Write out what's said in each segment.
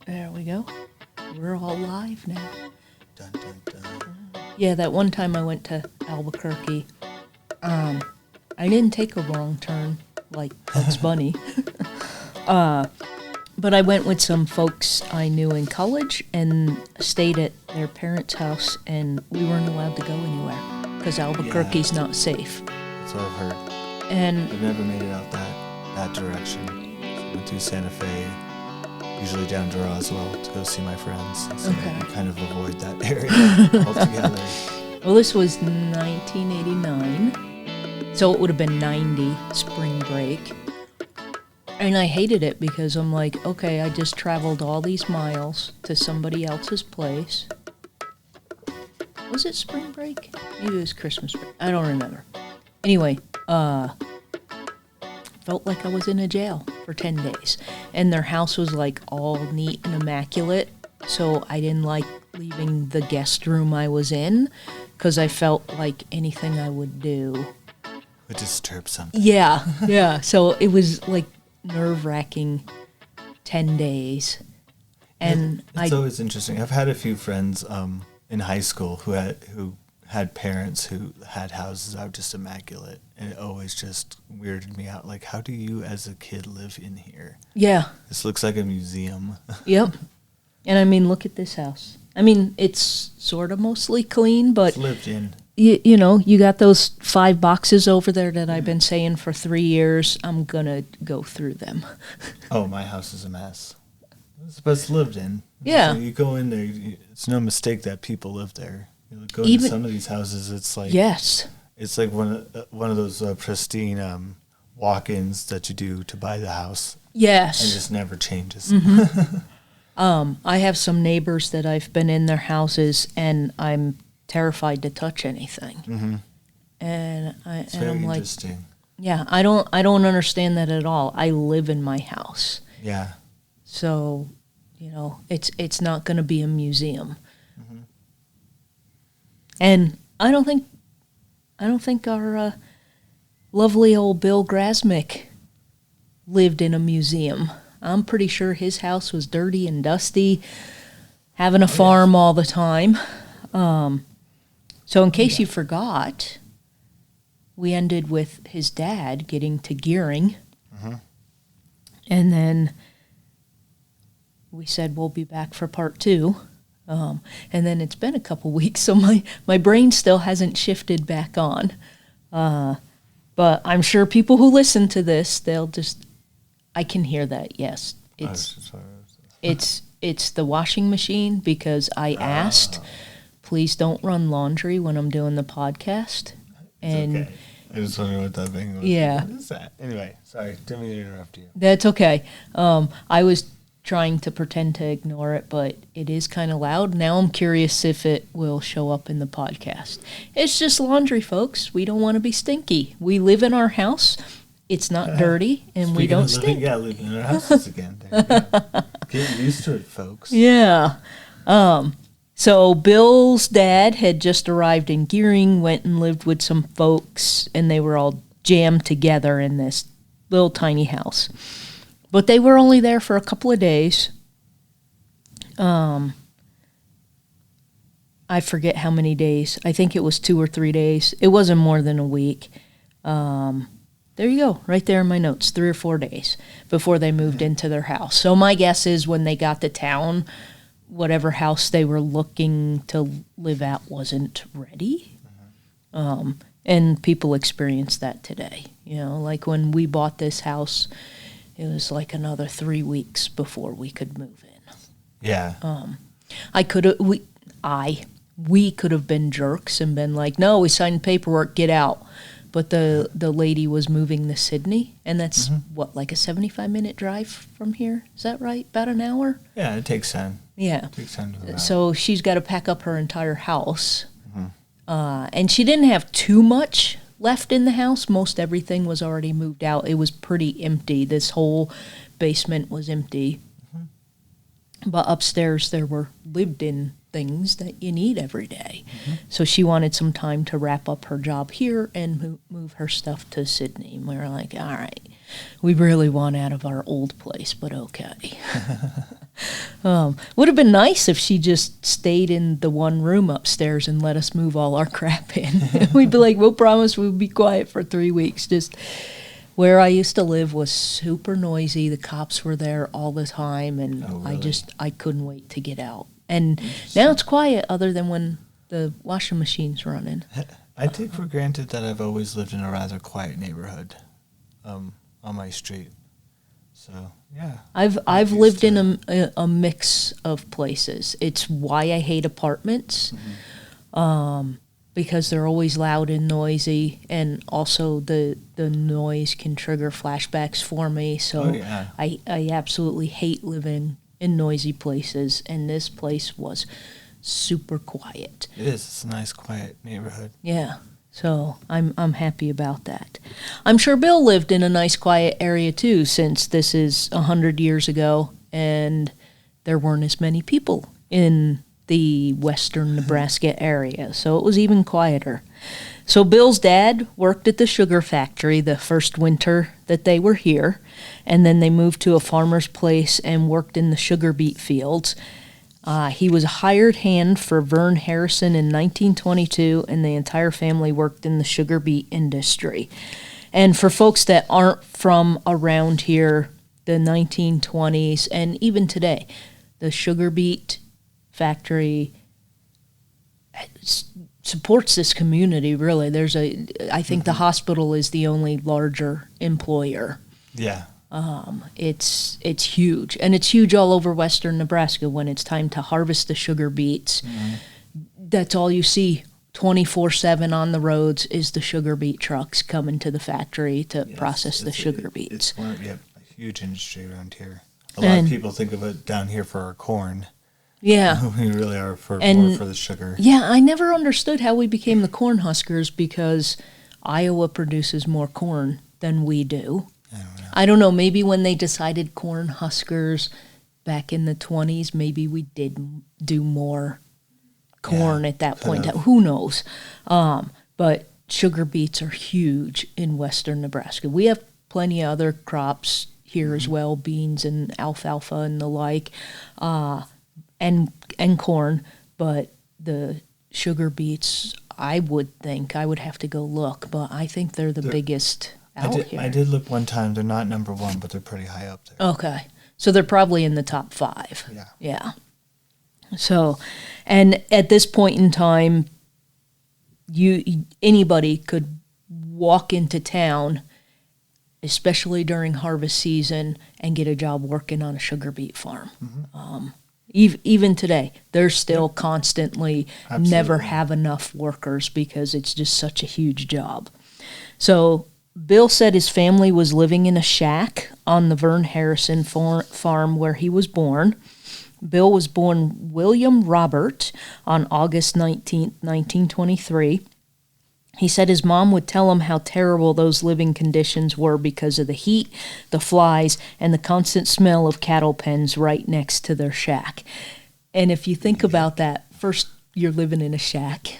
There we go. We're all live now. Dun, dun, dun. Yeah, that one time I went to Albuquerque, I didn't take a wrong turn like Bugs Bunny. But I went with some folks I knew in college and stayed at their parents' house, and we weren't allowed to go anywhere because Albuquerque's not safe. That's what I've heard. And I've never made it out that direction. So I went to Santa Fe, usually down to Roswell to go see my friends. So Okay. I kind of avoid that area altogether. well, this was 1989, so it would have been 90 spring break. And I hated it because I'm like, okay, I just traveled all these miles to somebody else's place. Was it spring break? Maybe it was Christmas break. I don't remember. Anyway, felt like I was in a jail for 10 days. And their house was like all neat and immaculate. So I didn't like leaving the guest room I was in because I felt like anything I would do Would disturb something. Yeah. So it was like nerve-wracking 10 days. And It's always interesting. I've had a few friends in high school who had parents who had houses that were just immaculate, and it always just weirded me out. Like, how do you as a kid live in here? Yeah. This looks like a museum. Yep. And I mean, look at this house. I mean, it's sort of mostly clean, but It's lived in. you know, you got those 5 boxes over there that I've been saying for 3 years. I'm gonna go through them. Oh, my house is a mess. But it's lived in. Yeah. So you go in there, it's no mistake that people live there. You go Even- to some of these houses, it's like Yes. it's like one of those pristine walk-ins that you do to buy the house, and Yes. just never changes. I have some neighbors that I've been in their houses, and I'm terrified to touch anything. Mm-hmm. And It's very I'm like, interesting. yeah, I don't understand that at all. I live in my house. Yeah. So, you know, it's not going to be a museum. Mm-hmm. And I don't think our lovely old Bill Grasmick lived in a museum. I'm pretty sure his house was dirty and dusty, having a farm all the time. So in case you forgot, we ended with his dad getting to gearing. Mm-hmm. And then we said we'll be back for part 2. And then it's been a couple weeks, so my brain still hasn't shifted back on. But I'm sure people who listen to this, I can hear that, yes. It's the washing machine because I asked, please don't run laundry when I'm doing the podcast. And Okay. I just wonder what that thing was. Yeah. What is that? Anyway, sorry. Didn't mean to interrupt you. That's okay. I was trying to pretend to ignore it, but it is kind of loud. Now I'm curious if it will show up in the podcast. It's just laundry, folks. We don't want to be stinky. We live in our house. It's not dirty, and we don't stink. Yeah, living in our houses again. There you go. Get used to it, folks. Yeah. So Bill's dad had just arrived in Gearing, went and lived with some folks, and they were all jammed together in this little tiny house. But they were only there for a couple of days. I forget how many days. I think it was 2 or 3 days. It wasn't more than a week. There you go, right there in my notes, 3 or 4 days before they moved into their house. So my guess is when they got to town, whatever house they were looking to live at wasn't ready. And people experience that today. You know, like when we bought this house, it was like another 3 weeks before we could move in. Yeah. We could have been jerks and been like, no, we signed paperwork, get out. But the lady was moving to Sydney, and that's, like a 75-minute drive from here? Is that right? About an hour? Yeah, it takes time. Yeah. It takes time to go out. So she's got to pack up her entire house. And she didn't have too much left in the house. Most everything was already moved out. It was pretty empty. This whole basement was empty. But upstairs there were lived-in things that you need every day. So she wanted some time to wrap up her job here and move her stuff to Sydney. And we were like, all right, we really want out of our old place, but okay. Would have been nice if she just stayed in the one room upstairs and let us move all our crap in. We'd be like, we'll promise we'll be quiet for 3 weeks. Just where I used to live was super noisy. The cops were there all the time, and really? I couldn't wait to get out. And now it's quiet other than when the washing machine's running. I take for granted that I've always lived in a rather quiet neighborhood on my street. So, yeah. I've lived in a mix of places. It's why I hate apartments, because they're always loud and noisy, and also the noise can trigger flashbacks for me. So I absolutely hate living in noisy places, and this place was super quiet. It is. It's a nice, quiet neighborhood. Yeah. So I'm happy about that. I'm sure Bill lived in a nice, quiet area too, since this is 100 years ago, and there weren't as many people in the western Nebraska area, so it was even quieter. So Bill's dad worked at the sugar factory the first winter that they were here, and then they moved to a farmer's place and worked in the sugar beet fields. He was a hired hand for Vern Harrison in 1922, and the entire family worked in the sugar beet industry. And for folks that aren't from around here, the 1920s, and even today, the sugar beet factory supports this community, really. I think the hospital is the only larger employer. Yeah. It's huge, and it's huge all over western Nebraska. When it's time to harvest the sugar beets, that's all you see 24/7 on the roads is the sugar beet trucks coming to the factory to process the sugar beets. It's a huge industry around here. A lot of people think of it down here for our corn. Yeah. We really are more for the sugar. Yeah, I never understood how we became the corn huskers, because Iowa produces more corn than we do. I don't know, maybe when they decided corn huskers back in the 20s, maybe we did do more corn at that point. Who knows? But sugar beets are huge in western Nebraska. We have plenty of other crops here as well, beans and alfalfa and the like, and corn, but the sugar beets, I would think, I would have to go look, but I think they're the biggest here. I did look one time. They're not number one, but they're pretty high up there. Okay. So they're probably in the top 5. Yeah. Yeah. So, and at this point in time, anybody could walk into town, especially during harvest season, and get a job working on a sugar beet farm. Even today, there's still constantly never have enough workers, because it's just such a huge job. So Bill said his family was living in a shack on the Vern Harrison farm where he was born. Bill was born William Robert on August 19th, 1923. He said his mom would tell him how terrible those living conditions were because of the heat, the flies, and the constant smell of cattle pens right next to their shack. And if you think about that, first, you're living in a shack,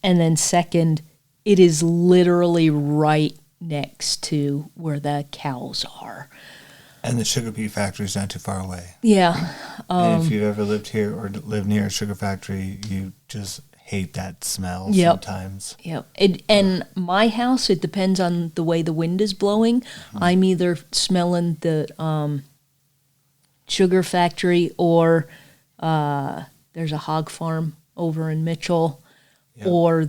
and then second, it is literally right next to where the cows are. And the sugar beet factory is not too far away. Yeah. And if you've ever lived here or live near a sugar factory, you just hate that smell sometimes. Yep. And my house, it depends on the way the wind is blowing. I'm either smelling the sugar factory, or there's a hog farm over in Mitchell, or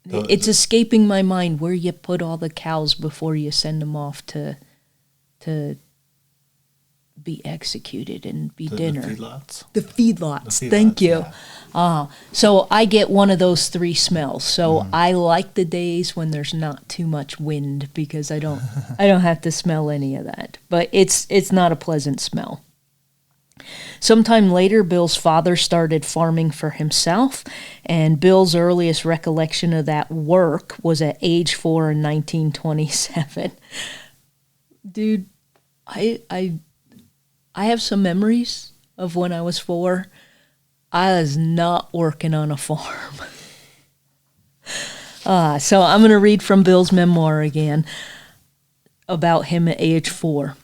it's escaping my mind where you put all the cows before you send them off to be executed and be dinner. The feedlots. The feedlots. Thank you. Yeah. So I get one of those 3 smells. So I like the days when there's not too much wind, because I don't have to smell any of that. But it's not a pleasant smell. Sometime later, Bill's father started farming for himself, and Bill's earliest recollection of that work was at age 4 in 1927. Dude, I have some memories of when I was 4. I was not working on a farm. So I'm going to read from Bill's memoir again about him at age 4.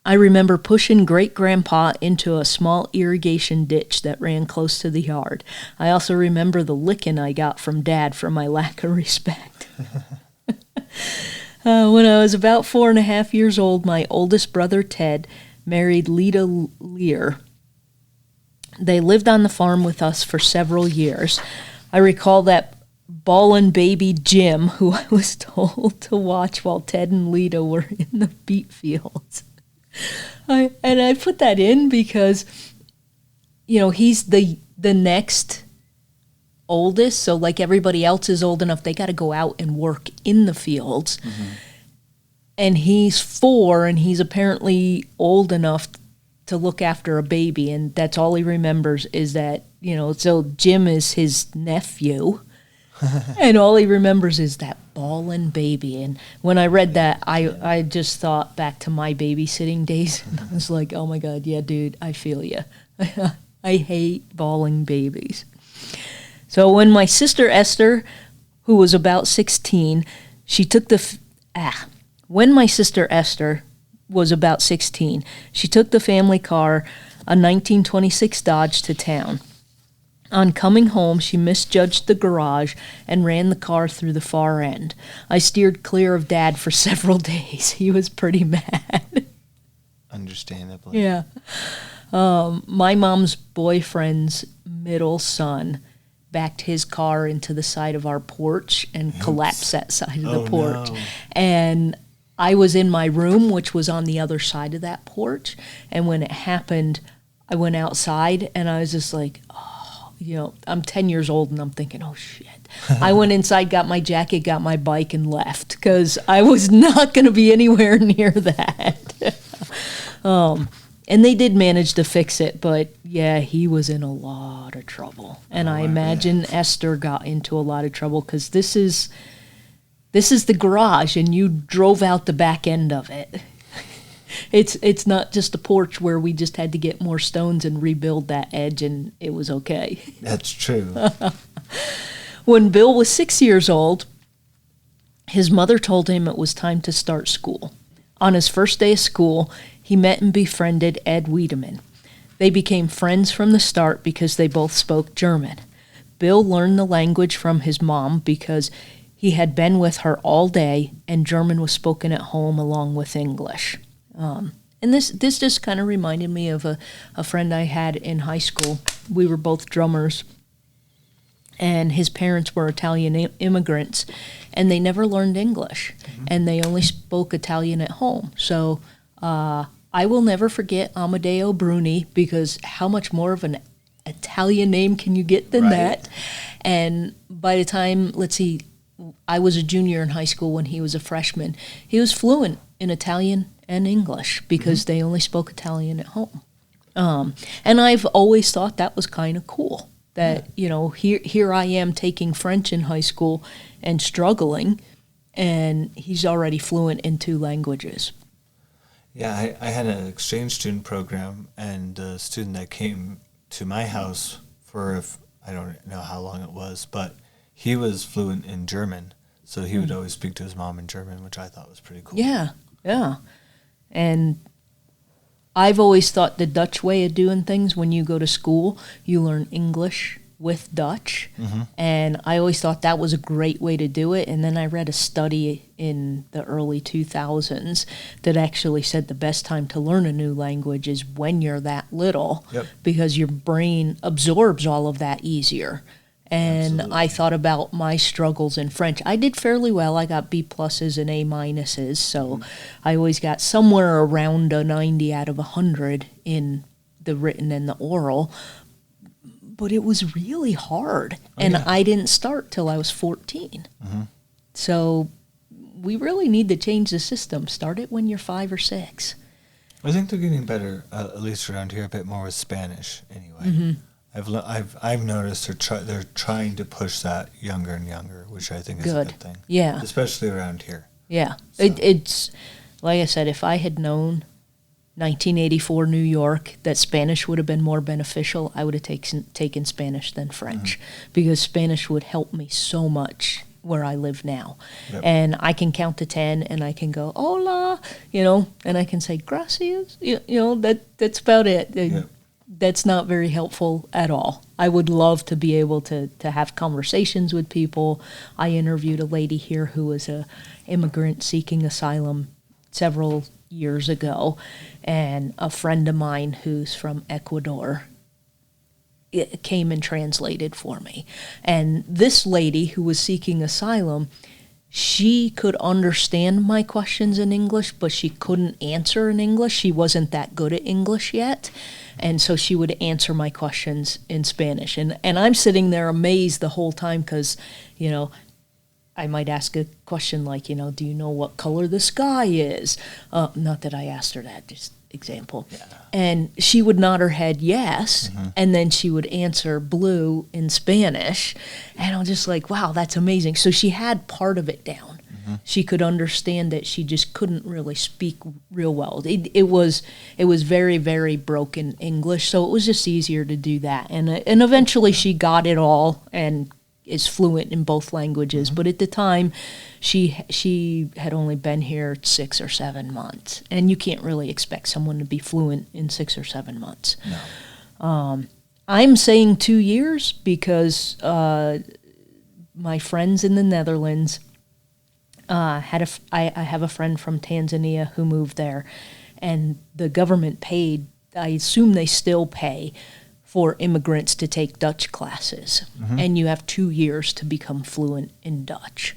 I remember pushing great-grandpa into a small irrigation ditch that ran close to the yard. I also remember the licking I got from Dad for my lack of respect. When I was about 4.5 years old, my oldest brother, Ted, married Lita Lear. They lived on the farm with us for several years. I recall that ballin' baby Jim, who I was told to watch while Ted and Lita were in the beet fields. I put that in because, he's the next oldest, so like everybody else is old enough, they got to go out and work in the fields. Mm-hmm. And he's 4, and he's apparently old enough to look after a baby, and that's all he remembers is that, so Jim is his nephew, and all he remembers is that ballin' baby. And when I read that, I just thought back to my babysitting days, and I was like, oh my God, yeah, dude, I feel you. I hate bawling babies. So when my sister Esther, who was about 16, when my sister Esther was about 16, she took the family car, a 1926 Dodge, to town. On coming home, she misjudged the garage and ran the car through the far end. I steered clear of Dad for several days. He was pretty mad. Understandably. Yeah. My mom's boyfriend's middle son backed his car into the side of our porch and collapsed that side of the porch. No. And I was in my room, which was on the other side of that porch. And when it happened, I went outside and I was just like, I'm 10 years old and I'm thinking, oh shit. I went inside, got my jacket, got my bike, and left because I was not going to be anywhere near that. And they did manage to fix it, but yeah, he was in a lot of trouble. And I imagine Esther got into a lot of trouble because this is the garage and you drove out the back end of it. It's not just a porch where we just had to get more stones and rebuild that edge and it was okay. That's true. When Bill was 6 years old, his mother told him it was time to start school. On his first day of school, he met and befriended Ed Wiedemann. They became friends from the start because they both spoke German. Bill learned the language from his mom because he had been with her all day and German was spoken at home along with English. And this just kind of reminded me of a friend I had in high school. We were both drummers, and his parents were Italian immigrants, and they never learned English, and they only spoke Italian at home. So I will never forget Amadeo Bruni, because how much more of an Italian name can you get than that? And by the time, I was a junior in high school when he was a freshman, he was fluent in Italian and English because they only spoke Italian at home. And I've always thought that was kind of cool that, here I am taking French in high school and struggling, and he's already fluent in 2 languages. Yeah, I had an exchange student program, and a student that came to my house I don't know how long it was, but he was fluent in German, so he would always speak to his mom in German, which I thought was pretty cool. Yeah. And I've always thought the Dutch way of doing things, when you go to school, you learn English with Dutch. And I always thought that was a great way to do it. And then I read a study in the early 2000s that actually said the best time to learn a new language is when you're that little, because your brain absorbs all of that easier. And absolutely. I thought about my struggles in French. I did fairly well. I got B pluses and A minuses, so I always got somewhere around a 90 out of 100 in the written and the oral. But it was really hard, I didn't start till I was 14. So we really need to change the system. Start it when you're 5 or 6. I think they're getting better, at least around here, a bit more with Spanish anyway. I've noticed they're trying to push that younger and younger, which I think is a good thing. Yeah. Especially around here. Yeah. So. It's, like I said, if I had known 1984 New York that Spanish would have been more beneficial, I would have taken Spanish than French, because Spanish would help me so much where I live now. Yep. And I can count to 10 and I can go, hola, you know, and I can say, gracias, you know, that's about it. Yep. That's not very helpful at all. I would love to be able to have conversations with people. I interviewed a lady here who was a immigrant seeking asylum several years ago, and a friend of mine who's from Ecuador came and translated for me. And this lady who was seeking asylum, she could understand my questions in English, but she couldn't answer in English. She wasn't that good at English yet. And so she would answer my questions in Spanish. And I'm sitting there amazed the whole time because, you know, I might ask a question like, you know, do you know what color the sky is? Not that I asked her that, just example. Yeah. And she would nod her head yes, and then she would answer blue in Spanish. And I'm just like, wow, that's amazing. So she had part of it down. She could understand it. She just couldn't really speak real well. It was very, very broken English, so it was just easier to do that. And eventually she got it all and is fluent in both languages. But at the time, she had only been here 6 or 7 months, and you can't really expect someone to be fluent in 6 or 7 months. No. I'm saying 2 years because my friends in the Netherlands I have a friend from Tanzania who moved there, and the government paid, I assume they still pay, for immigrants to take Dutch classes. And you have 2 years to become fluent in Dutch.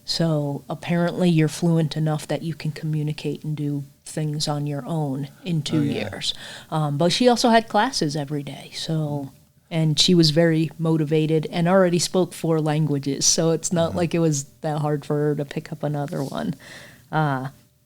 So apparently you're fluent enough that you can communicate and do things on your own in 2 years. But she also had classes every day, so... And she was very motivated and already spoke 4 languages, so it's not like it was that hard for her to pick up another one.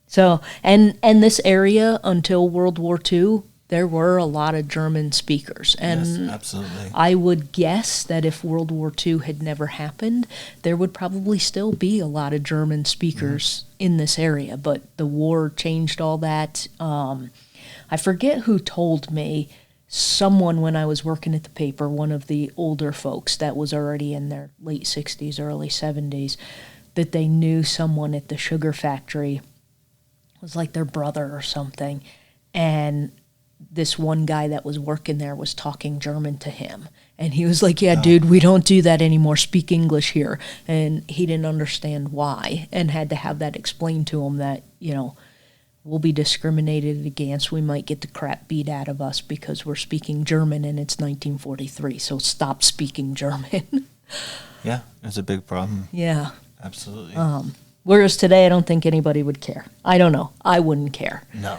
So this area, until World War II, there were a lot of German speakers. And yes, absolutely. I would guess that if World War II had never happened, there would probably still be a lot of German speakers in this area. But the war changed all that. I forget who told me. Someone, when I was working at the paper, one of the older folks that was already in their late 60s, early 70s, that they knew someone at the sugar factory. It was like their brother or something. And this one guy that was working there was talking German to him. And he was like, yeah, dude, we don't do that anymore. Speak English here. And he didn't understand why and had to have that explained to him that, you know, we'll be discriminated against. We might get the crap beat out of us because we're speaking German and it's 1943. So stop speaking German. Yeah, it's a big problem. Yeah. Absolutely. Whereas today, I don't think anybody would care. I don't know. I wouldn't care. No,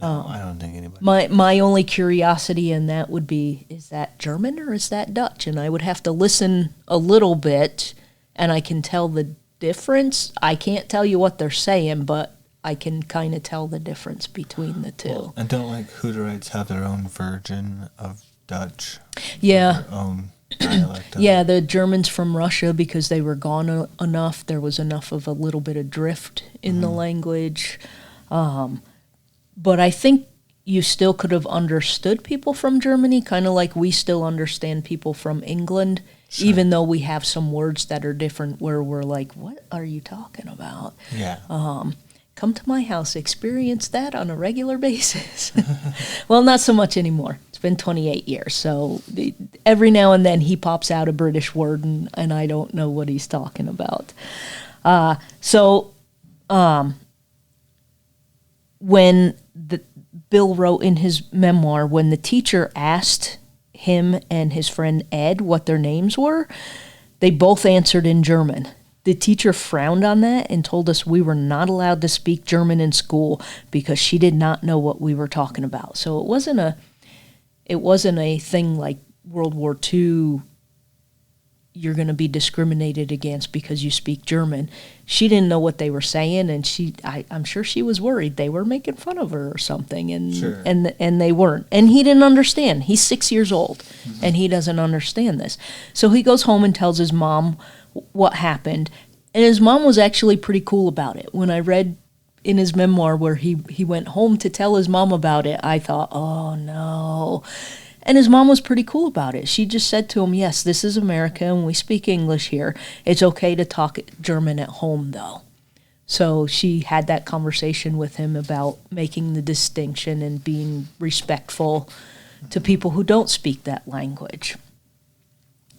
I don't think anybody. My only curiosity in that would be, is that German or is that Dutch? And I would have to listen a little bit, and I can tell the difference. I can't tell you what they're saying, but I can kind of tell the difference between the two. Well, and don't like Hutterites have their own version of Dutch? Yeah. Their own dialect of Yeah, it. the Germans from Russia, because they were gone enough, there was enough of a little bit of drift in the language. But I think you still could have understood people from Germany, kind of like we still understand people from England, even though we have some words that are different where we're like, what are you talking about? Yeah. Come to my house, experience that on a regular basis. Well, not so much anymore. It's been 28 years, so every now and then he pops out a British word, and I don't know what he's talking about. When Bill wrote in his memoir, when the teacher asked him and his friend Ed what their names were, they both answered in German. The teacher frowned on that and told us we were not allowed to speak German in school because she did not know what we were talking about. So it wasn't a thing like World War II, you're going to be discriminated against because you speak German. She didn't know what they were saying, and I'm sure she was worried they were making fun of her or something, and Sure. and they weren't. And he didn't understand. He's 6 years old, and he doesn't understand this. So he goes home and tells his mom what happened, and his mom was actually pretty cool about it. When I read in his memoir where he went home to tell his mom about it, I thought, oh no. And his mom was pretty cool about it. She just said to him, yes, this is America and we speak English here. It's okay to talk German at home, though. So she had that conversation with him about making the distinction and being respectful to people who don't speak that language.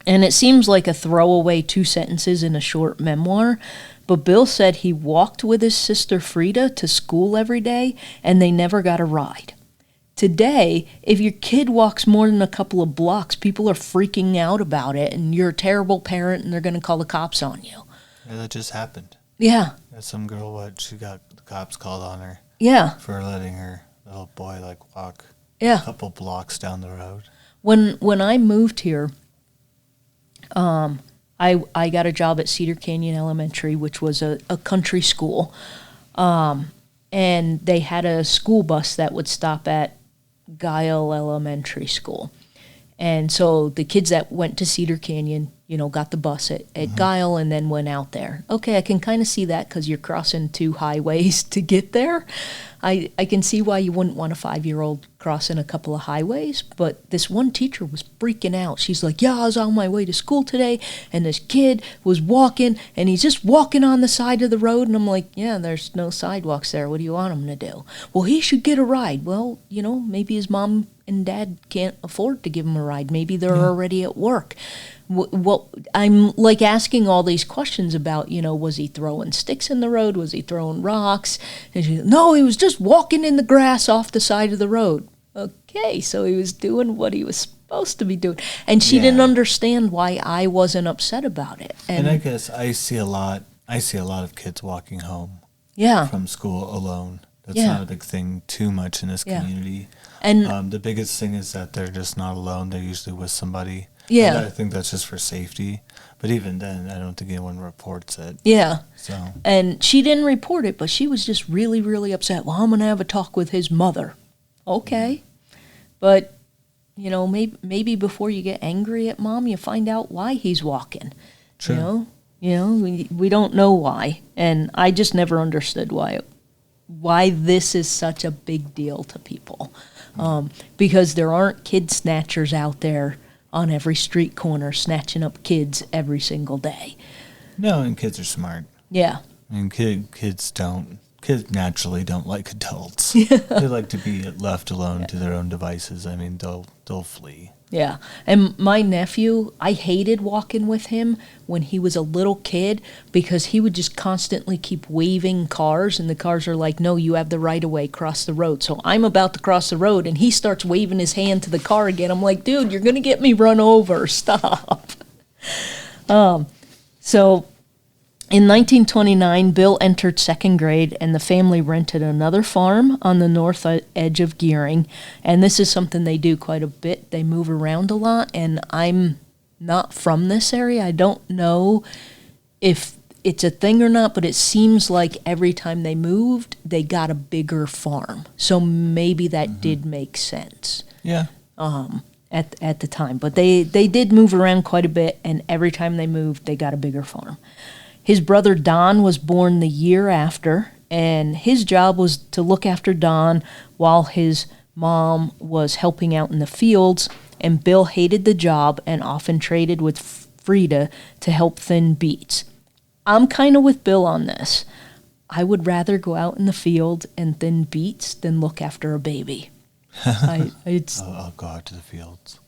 And it seems like a throwaway 2 sentences in a short memoir, but Bill said he walked with his sister Frida to school every day and they never got a ride. Today, if your kid walks more than a couple of blocks, people are freaking out about it and you're a terrible parent and they're going to call the cops on you. Yeah, that just happened. Yeah. Some girl, she got the cops called on her. Yeah. For letting her little boy, walk a couple blocks down the road. When I moved here, I got a job at Cedar Canyon Elementary, which was a country school. And they had a school bus that would stop at Guile Elementary School. And so the kids that went to Cedar Canyon, got the bus at Guile and then went out there. Okay, I can kind of see that because you're crossing 2 highways to get there. I can see why you wouldn't want a 5-year-old crossing a couple of highways, but this one teacher was freaking out. She's like, yeah, I was on my way to school today, and this kid was walking, and he's just walking on the side of the road, and I'm like, yeah, there's no sidewalks there. What do you want him to do? Well, he should get a ride. Well, maybe his mom and dad can't afford to give him a ride. Maybe they're already at work. Well, I'm asking all these questions about, was he throwing sticks in the road? Was he throwing rocks? And she, no, he was just walking in the grass off the side of the road. Okay, so he was doing what he was supposed to be doing. And she didn't understand why I wasn't upset about it. And I guess I see a lot of kids walking home from school alone. That's not a big thing too much in this community. And the biggest thing is that they're just not alone. They're usually with somebody. Yeah. And I think that's just for safety. But even then, I don't think anyone reports it. Yeah. So. And she didn't report it, but she was just really, really upset. Well, I'm going to have a talk with his mother. Okay. But, maybe before you get angry at mom, you find out why he's walking. True. We don't know why. And I just never understood why this is such a big deal to people. Because there aren't kid snatchers out there on every street corner snatching up kids every single day. No, and kids are smart. Yeah. And kids naturally don't like adults. They like to be left alone to their own devices. I mean, they'll flee. Yeah. And my nephew, I hated walking with him when he was a little kid because he would just constantly keep waving cars, and the cars are like, no, you have the right of way, cross the road. So I'm about to cross the road, and he starts waving his hand to the car again. I'm like, dude, you're going to get me run over. Stop. So in 1929, Bill entered 2nd grade, and the family rented another farm on the north edge of Gearing. And this is something they do quite a bit. They move around a lot, and I'm not from this area. I don't know if it's a thing or not, but it seems like every time they moved, they got a bigger farm. So maybe that did make sense. Yeah. At the time. But they did move around quite a bit, and every time they moved, they got a bigger farm. His brother Don was born the year after, and his job was to look after Don while his mom was helping out in the fields, and Bill hated the job and often traded with Frida to help thin beets. I'm kind of with Bill on this. I would rather go out in the field and thin beets than look after a baby. I'll go out to the fields.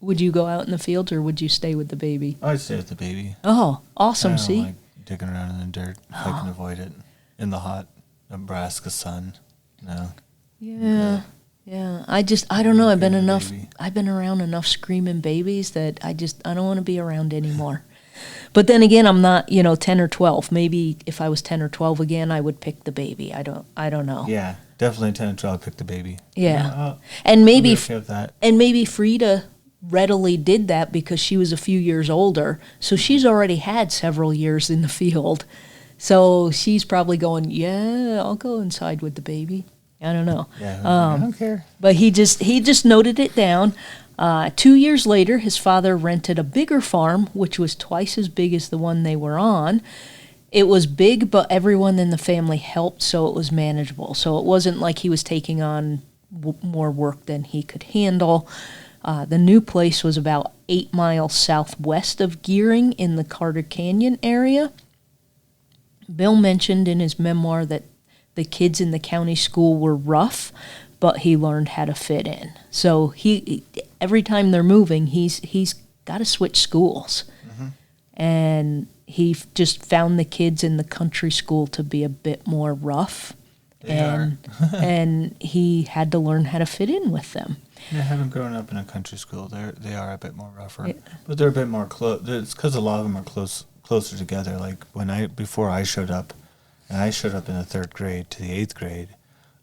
Would you go out in the fields, or would you stay with the baby? I'd stay with the baby. Oh, awesome! I don't like digging around in the dirt if I can avoid it. In the hot Nebraska sun. No. Yeah. Yeah. I don't know. I've been around enough screaming babies that I don't want to be around anymore. But then again, I'm not, 10 or 12. Maybe if I was 10 or 12 again, I would pick the baby. I don't know. Yeah, definitely 10 or 12, pick the baby. Yeah. And maybe okay with that. And maybe Frida readily did that because she was a few years older. So she's already had several years in the field. So she's probably going, yeah, I'll go inside with the baby. I don't know. Yeah, I don't care. But he just noted it down. 2 years later, his father rented a bigger farm, which was twice as big as the one they were on. It was big, but everyone in the family helped, so it was manageable. So it wasn't like he was taking on more work than he could handle. The new place was about 8 miles southwest of Gearing in the Carter Canyon area. Bill mentioned in his memoir that the kids in the county school were rough, but he learned how to fit in. So every time they're moving, he's got to switch schools. Mm-hmm. And he just found the kids in the country school to be a bit more rough. And he had to learn how to fit in with them. Yeah, having grown up in a country school, they are a bit more rougher, but they're a bit more close. It's because a lot of them are closer together. Like before I showed up, and I showed up in the 3rd grade to the 8th grade.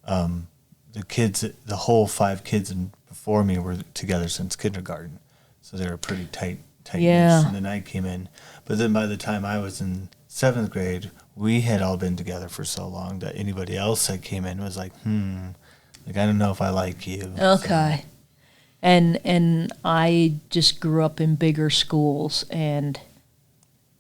The whole 5 kids before me were together since kindergarten, so they were pretty tight. Yeah. And then I came in, but then by the time I was in 7th grade, we had all been together for so long that anybody else that came in was like, like, I don't know if I like you. Okay. So. And I just grew up in bigger schools, and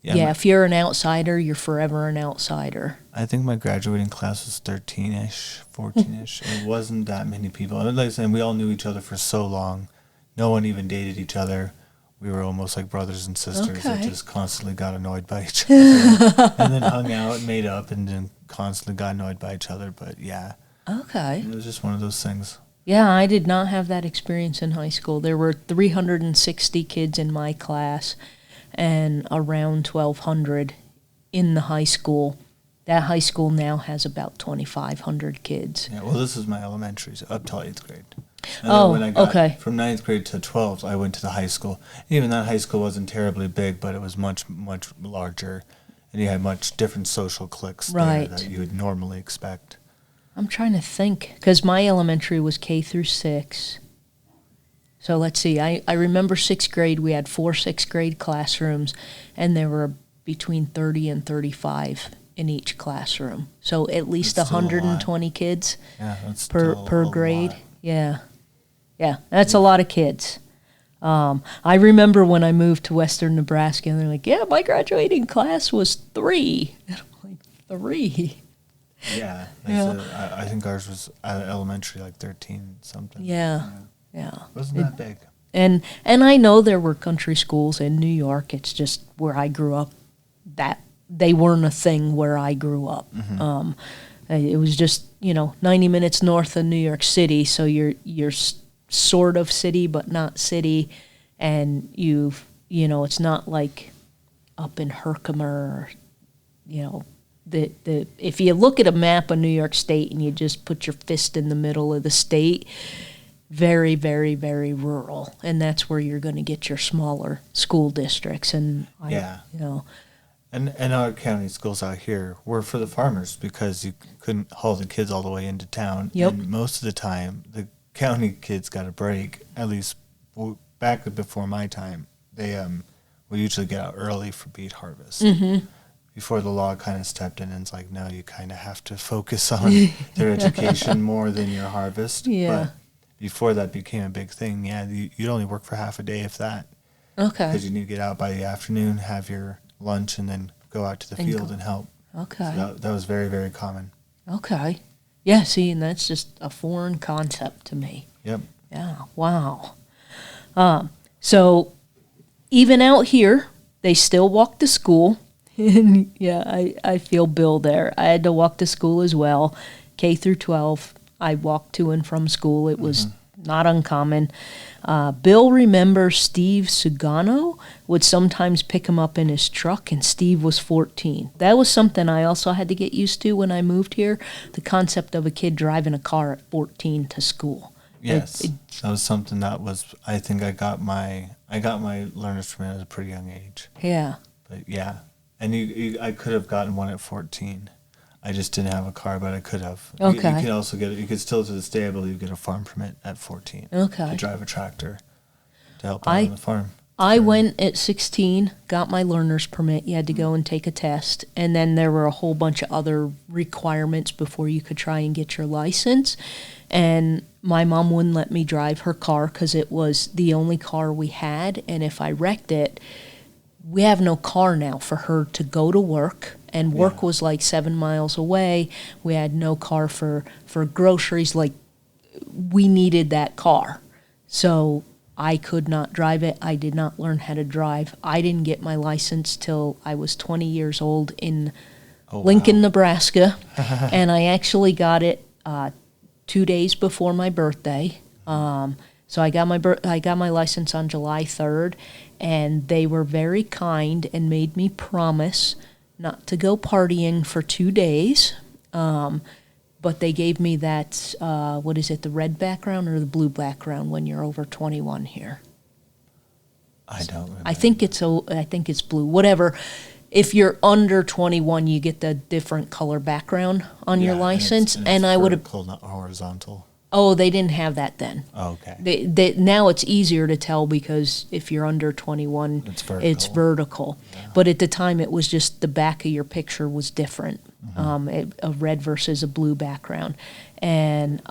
if you're an outsider, you're forever an outsider. I think my graduating class was 13-ish, 14-ish. It wasn't that many people. And like I said, we all knew each other for so long. No one even dated each other. We were almost like brothers and sisters that just constantly got annoyed by each other. And then hung out and made up and then constantly got annoyed by each other. But yeah. Okay. It was just one of those things. Yeah, I did not have that experience in high school. There were 360 kids in my class and around 1,200 in the high school. That high school now has about 2,500 kids. Yeah, well, this is my elementary, so up till 8th grade. And when I got from 9th grade to 12th, I went to the high school. Even that high school wasn't terribly big, but it was much, much larger. And you had much different social cliques there that you would normally expect. I'm trying to think, because my elementary was K through 6. So let's see, I remember 6th grade, we had 4 6th grade classrooms, and there were between 30 and 35 in each classroom. So at least 120 kids per grade. Yeah, that's a lot of kids. I remember when I moved to Western Nebraska, and they're like, yeah, my graduating class was 3. And I'm like, 3? Yeah. I think ours was elementary, like 13 something. Yeah. Wasn't that big. And I know there were country schools in New York. It's just where I grew up, that they weren't a thing where I grew up. Mm-hmm. It was just, 90 minutes north of New York City, so you're sort of city but not city, and it's not like up in Herkimer, if you look at a map of New York State and you just put your fist in the middle of the state, very, very, very rural, and that's where you're going to get your smaller school districts. And And our county schools out here were for the farmers because you couldn't haul the kids all the way into town. Yep. And most of the time, the county kids got a break. At least back before my time, they would usually get out early for beet harvest. Mm-hmm. Before the law kind of stepped in and it's like, no, you kind of have to focus on their education more than your harvest. Yeah. But before that became a big thing, you'd only work for half a day, if that. Okay. Because you need to get out by the afternoon, have your lunch, and then go out to the field and help. Okay. So that was very, very common. Okay. Yeah, see, and that's just a foreign concept to me. Yep. Yeah, wow. So even out here, they still walk to school. And I feel Bill there. I had to walk to school as well. K through 12, I walked to and from school. It was not uncommon. Bill remembers Steve Sugano would sometimes pick him up in his truck, and Steve was 14. That was something I also had to get used to when I moved here, the concept of a kid driving a car at 14 to school. Yes, that was something that was, I think I got my learner's permit at a pretty young age. Yeah. But yeah, and I could have gotten one at 14. I just didn't have a car, but I could have. Okay. You could also you could still to this day, I believe, get a farm permit at 14. Okay. To drive a tractor to help out on the farm. I went at 16, got my learner's permit. You had to go and take a test. And then there were a whole bunch of other requirements before you could try and get your license. And my mom wouldn't let me drive her car because it was the only car we had. And if I wrecked it, we have no car now for her to go to work. And work was like 7 miles away. We had no car for groceries. Like we needed that car. So I could not drive it. I did not learn how to drive. I didn't get my license till I was 20 years old in Lincoln, Nebraska. And I actually got it 2 days before my birthday. So I got my license on July 3rd, and they were very kind and made me promise not to go partying for 2 days. But they gave me that, what is it, the red background or the blue background when you're over 21 here? I don't remember. I think it's blue. Whatever. If you're under 21, you get the different color background on your license. And I would have vertical, not horizontal. Oh, they didn't have that then. Oh, okay. Now it's easier to tell because if you're under 21, it's vertical. Yeah. But at the time, it was just the back of your picture was different, a red versus a blue background. And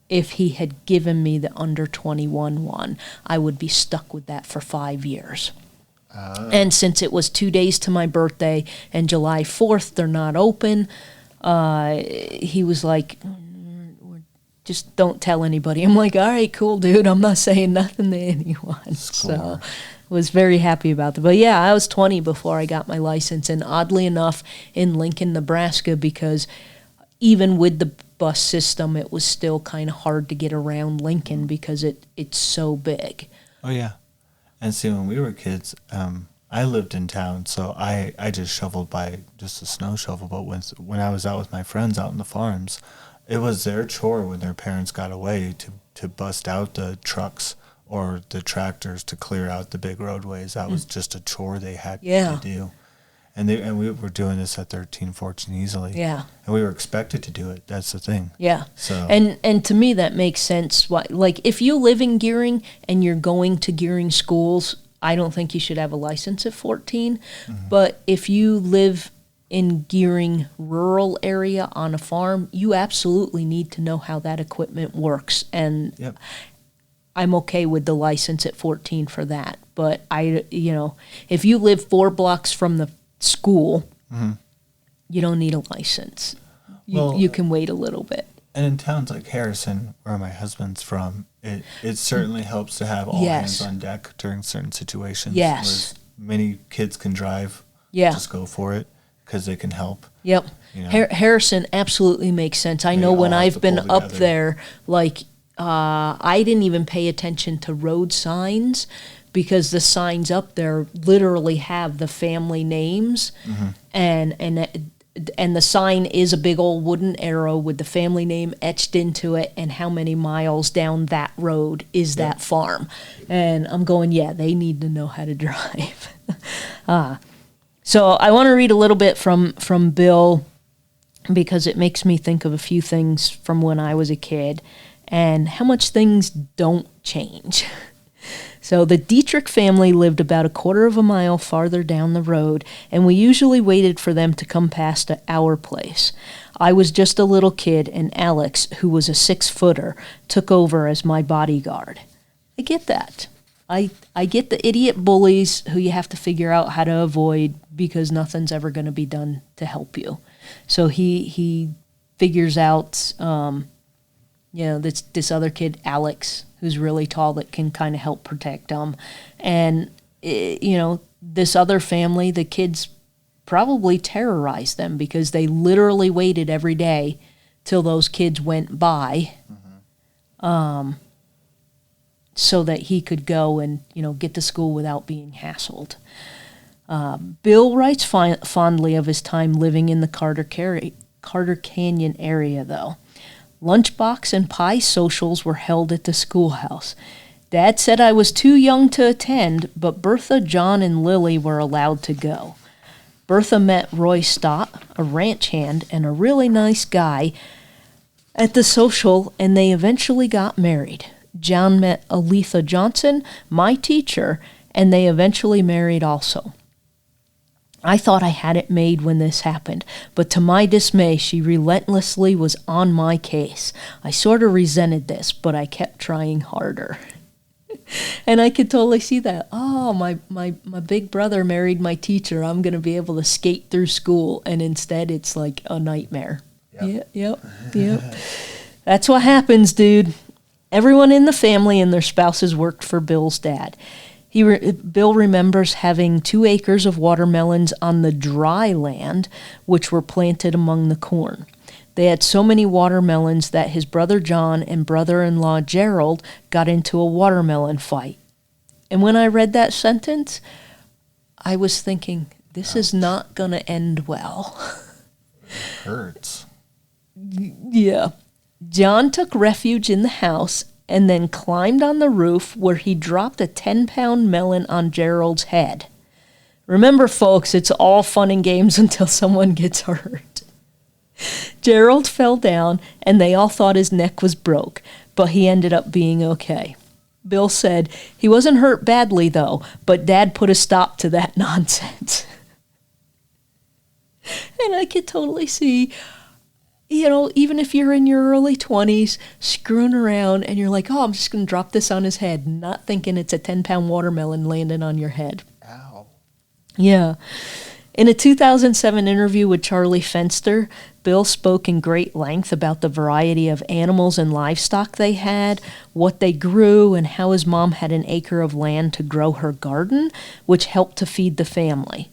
if he had given me the under 21 one, I would be stuck with that for 5 years. And since it was 2 days to my birthday and July 4th, they're not open, he was like, just don't tell anybody. I'm like, all right, cool, dude. I'm not saying nothing to anyone. So was very happy about that. But yeah, I was 20 before I got my license. And oddly enough, in Lincoln, Nebraska, because even with the bus system, it was still kind of hard to get around Lincoln because it's so big. Oh, yeah. And see, when we were kids, I lived in town, so I just shoveled by just a snow shovel. But when I was out with my friends out in the farms, it was their chore when their parents got away to bust out the trucks or the tractors to clear out the big roadways. That was just a chore they had to do. And we were doing this at 13, 14 easily. Yeah. And we were expected to do it. That's the thing. Yeah. So and to me that makes sense. Like if you live in Gearing and you're going to Gearing schools, I don't think you should have a license at 14. But if you live in Gearing rural area on a farm, you absolutely need to know how that equipment works. And I'm okay with the license at 14 for that. But if you live 4 blocks from the school, you don't need a license. You can wait a little bit. And in towns like Harrison, where my husband's from, it certainly helps to have all hands on deck during certain situations. Yes. Whereas many kids can drive. Yeah. Just go for it because they can help. Yep. Harrison absolutely makes sense. I know when I've been up there, like I didn't even pay attention to road signs because the signs up there literally have the family names, and the sign is a big old wooden arrow with the family name etched into it and how many miles down that road is that farm. And I'm going, yeah, they need to know how to drive. So I want to read a little bit from Bill because it makes me think of a few things from when I was a kid and how much things don't change. So the Dietrich family lived about a quarter of a mile farther down the road, and we usually waited for them to come past our place. I was just a little kid, and Alex, who was a 6-footer, took over as my bodyguard. I get that. I get the idiot bullies who you have to figure out how to avoid because nothing's ever going to be done to help you. So he figures out, this other kid, Alex, who's really tall that can kind of help protect them. And, this other family, the kids probably terrorized them because they literally waited every day till those kids went by. So that he could go and, get to school without being hassled. Bill writes fondly of his time living in the Carter Canyon area, though. Lunchbox and pie socials were held at the schoolhouse. Dad said I was too young to attend, but Bertha, John, and Lily were allowed to go. Bertha met Roy Stott, a ranch hand and a really nice guy, at the social, and they eventually got married. John met Aletha Johnson, my teacher, and they eventually married also. I thought I had it made when this happened, but to my dismay, she relentlessly was on my case. I sort of resented this, but I kept trying harder. And I could totally see that. Oh, my big brother married my teacher. I'm going to be able to skate through school, and instead it's like a nightmare. Yep. That's what happens, dude. Everyone in the family and their spouses worked for Bill's dad. Bill remembers having 2 acres of watermelons on the dry land, which were planted among the corn. They had so many watermelons that his brother John and brother-in-law Gerald got into a watermelon fight. And when I read that sentence, I was thinking, this is not going to end well. Hurts. Yeah. John took refuge in the house and then climbed on the roof where he dropped a 10-pound melon on Gerald's head. Remember, folks, it's all fun and games until someone gets hurt. Gerald fell down, and they all thought his neck was broke, but he ended up being okay. Bill said he wasn't hurt badly, though, but Dad put a stop to that nonsense. And I could totally see, even if you're in your early 20s, screwing around, and you're like, I'm just going to drop this on his head, not thinking it's a 10-pound watermelon landing on your head. Ow. Yeah. In a 2007 interview with Charlie Fenster, Bill spoke in great length about the variety of animals and livestock they had, what they grew, and how his mom had an acre of land to grow her garden, which helped to feed the family.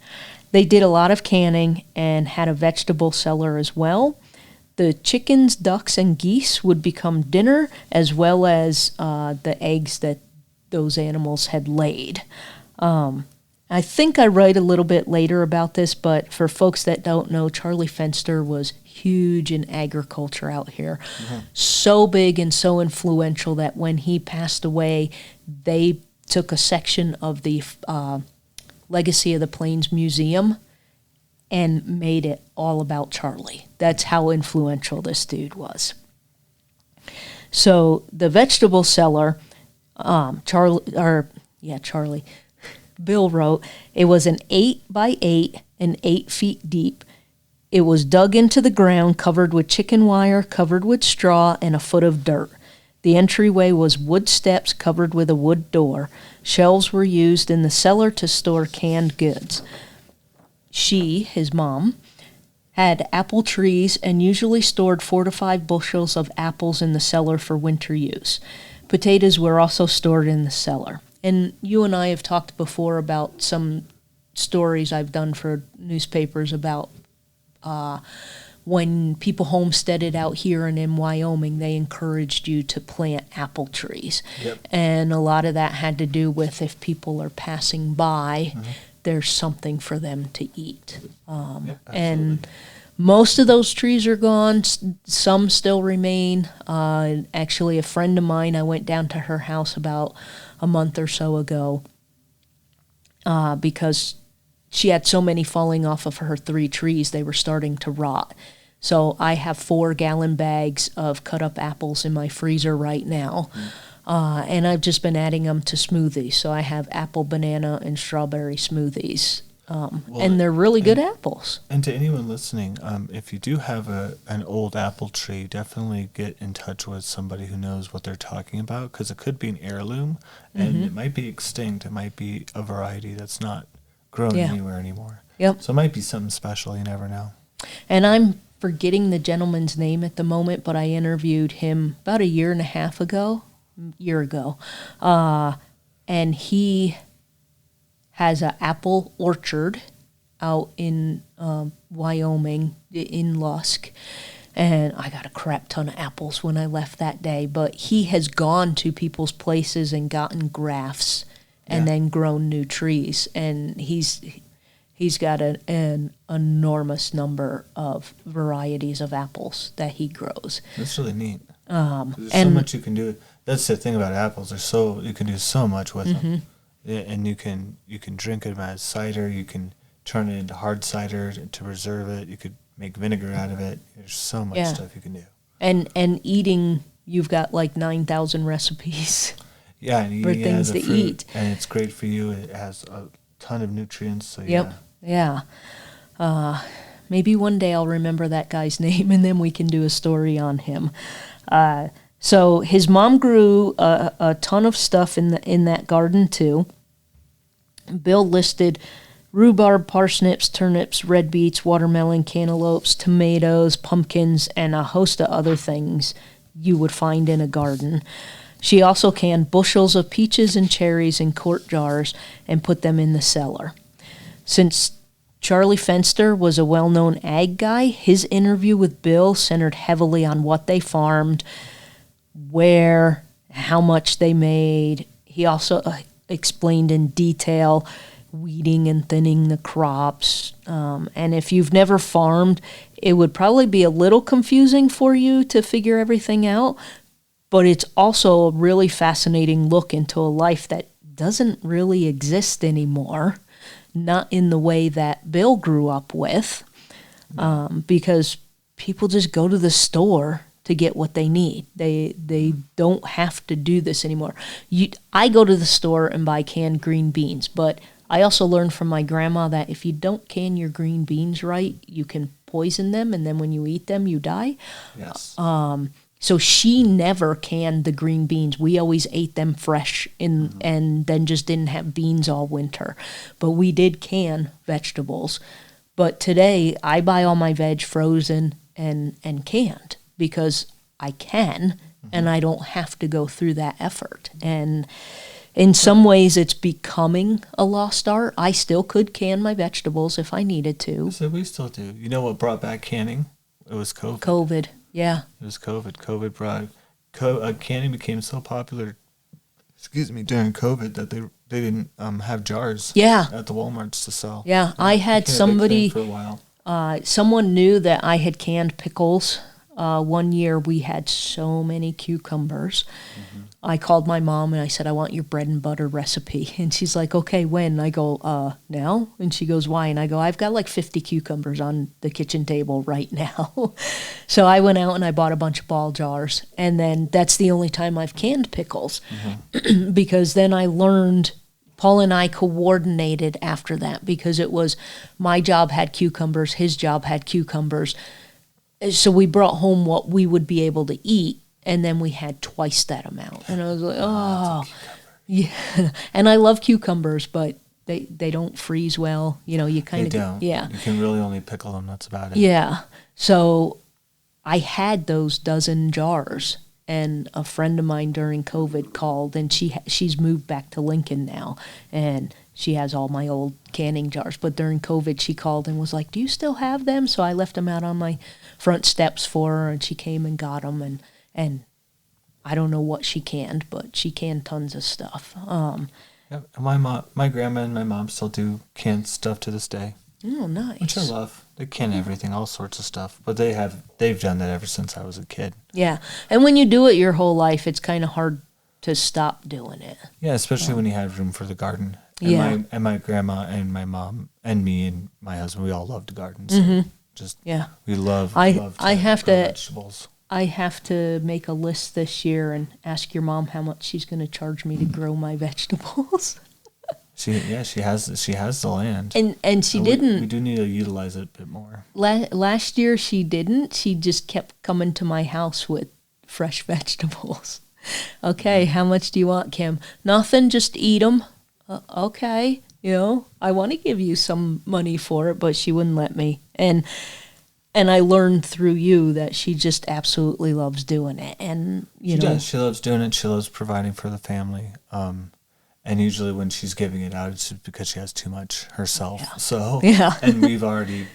They did a lot of canning and had a vegetable cellar as well. The chickens, ducks, and geese would become dinner, as well as the eggs that those animals had laid. I think I write a little bit later about this, but for folks that don't know, Charlie Fenster was huge in agriculture out here. Mm-hmm. So big and so influential that when he passed away, they took a section of the Legacy of the Plains Museum and made it all about Charlie. That's how influential this dude was. So the vegetable cellar, Charlie, Bill wrote, it was an 8x8 and 8 feet deep. It was dug into the ground, covered with chicken wire, covered with straw, and a foot of dirt. The entryway was wood steps covered with a wood door. Shelves were used in the cellar to store canned goods. She, his mom, had apple trees and usually stored 4 to 5 bushels of apples in the cellar for winter use. Potatoes were also stored in the cellar. And you and I have talked before about some stories I've done for newspapers about when people homesteaded out here and in Wyoming, they encouraged you to plant apple trees. Yep. And a lot of that had to do with if people are passing by, mm-hmm. there's something for them to eat. And most of those trees are gone. Some still remain. Actually, a friend of mine, I went down to her house about a month or so ago because she had so many falling off of her 3 trees, they were starting to rot. So I have 4-gallon bags of cut-up apples in my freezer right now, and I've just been adding them to smoothies. So I have apple, banana, and strawberry smoothies, and they're really good apples. And to anyone listening, if you do have an old apple tree, definitely get in touch with somebody who knows what they're talking about, because it could be an heirloom, and it might be extinct. It might be a variety that's not grown anywhere anymore. Yep. So it might be something special. You never know. And I'm forgetting the gentleman's name at the moment, but I interviewed him about a year ago, and he has an apple orchard out in Wyoming, in Lusk, and I got a crap ton of apples when I left that day, but he has gone to people's places and gotten grafts and then grown new trees, and he's got an enormous number of varieties of apples that he grows. That's really neat. There's so much you can do. That's the thing about apples. You can do so much with them. Yeah, and you can drink them as cider. You can turn it into hard cider to preserve it. You could make vinegar out of it. There's so much stuff you can do. And eating, you've got like 9,000 recipes. Yeah, and for things to eat. And it's great for you. It has a ton of nutrients. So maybe one day I'll remember that guy's name, and then we can do a story on him. So his mom grew a ton of stuff in that garden too. Bill listed rhubarb, parsnips, turnips, red beets, watermelon, cantaloupes, tomatoes, pumpkins, and a host of other things you would find in a garden. She also canned bushels of peaches and cherries in quart jars and put them in the cellar. Since Charlie Fenster was a well-known ag guy, his interview with Bill centered heavily on what they farmed, where, how much they made. He also explained in detail weeding and thinning the crops. And if you've never farmed, it would probably be a little confusing for you to figure everything out, but it's also a really fascinating look into a life that doesn't really exist anymore, not in the way that Bill grew up with, because people just go to the store to get what they need. They don't have to do this anymore. I go to the store and buy canned green beans, but I also learned from my grandma that if you don't can your green beans right, you can poison them, and then when you eat them, you die. Yes. So she never canned the green beans. We always ate them fresh and then just didn't have beans all winter. But we did can vegetables. But today, I buy all my veg frozen and canned because I can, and I don't have to go through that effort. And in some ways, it's becoming a lost art. I still could can my vegetables if I needed to. So we still do. You know what brought back canning? It was COVID. COVID, yeah. It was COVID. COVID brought canning became so popular. During COVID that they didn't have jars. Yeah. At the WalMarts to sell. Yeah, I had somebody. For a while. Someone knew that I had canned pickles. One year we had so many cucumbers. I called my mom and I said, I want your bread and butter recipe. And she's like, okay, when? And I go, now? And she goes, why? And I go, I've got like 50 cucumbers on the kitchen table right now. So I went out and I bought a bunch of ball jars. And then that's the only time I've canned pickles. Because then I learned, Paul and I coordinated after that, because it was my job had cucumbers, his job had cucumbers. So we brought home what we would be able to eat, and then we had twice that amount. And I was like, oh, yeah. And I love cucumbers, but they don't freeze well. You know, you kind of, don't. Yeah. You can really only pickle them. That's about it. Yeah. So I had those dozen jars, and a friend of mine during COVID called, and she's moved back to Lincoln now, and she has all my old canning jars. But during COVID, she called and was like, do you still have them? So I left them out on my front steps for her, and she came and got them, and I don't know what she canned, but she canned tons of stuff. Yeah, my grandma and my mom still do canned stuff to this day. Oh, nice. Which I love. They can everything, all sorts of stuff. But they've done that ever since I was a kid. Yeah, and when you do it your whole life, it's kind of hard to stop doing it. Yeah, especially when you have room for the garden. And my grandma and my mom and me and my husband, we all love to garden. So we love I have to vegetables. I have to make a list this year and ask your mom how much she's going to charge me to grow my vegetables. She has the land. And she didn't. We do need to utilize it a bit more. Last year she didn't. She just kept coming to my house with fresh vegetables. Okay, how much do you want, Kim? Nothing, just eat them. Okay, I want to give you some money for it, but she wouldn't let me. And I learned through you that she just absolutely loves doing it. And she does. She loves doing it. She loves providing for the family. And usually when she's giving it out, it's just because she has too much herself. Yeah. So and we've already.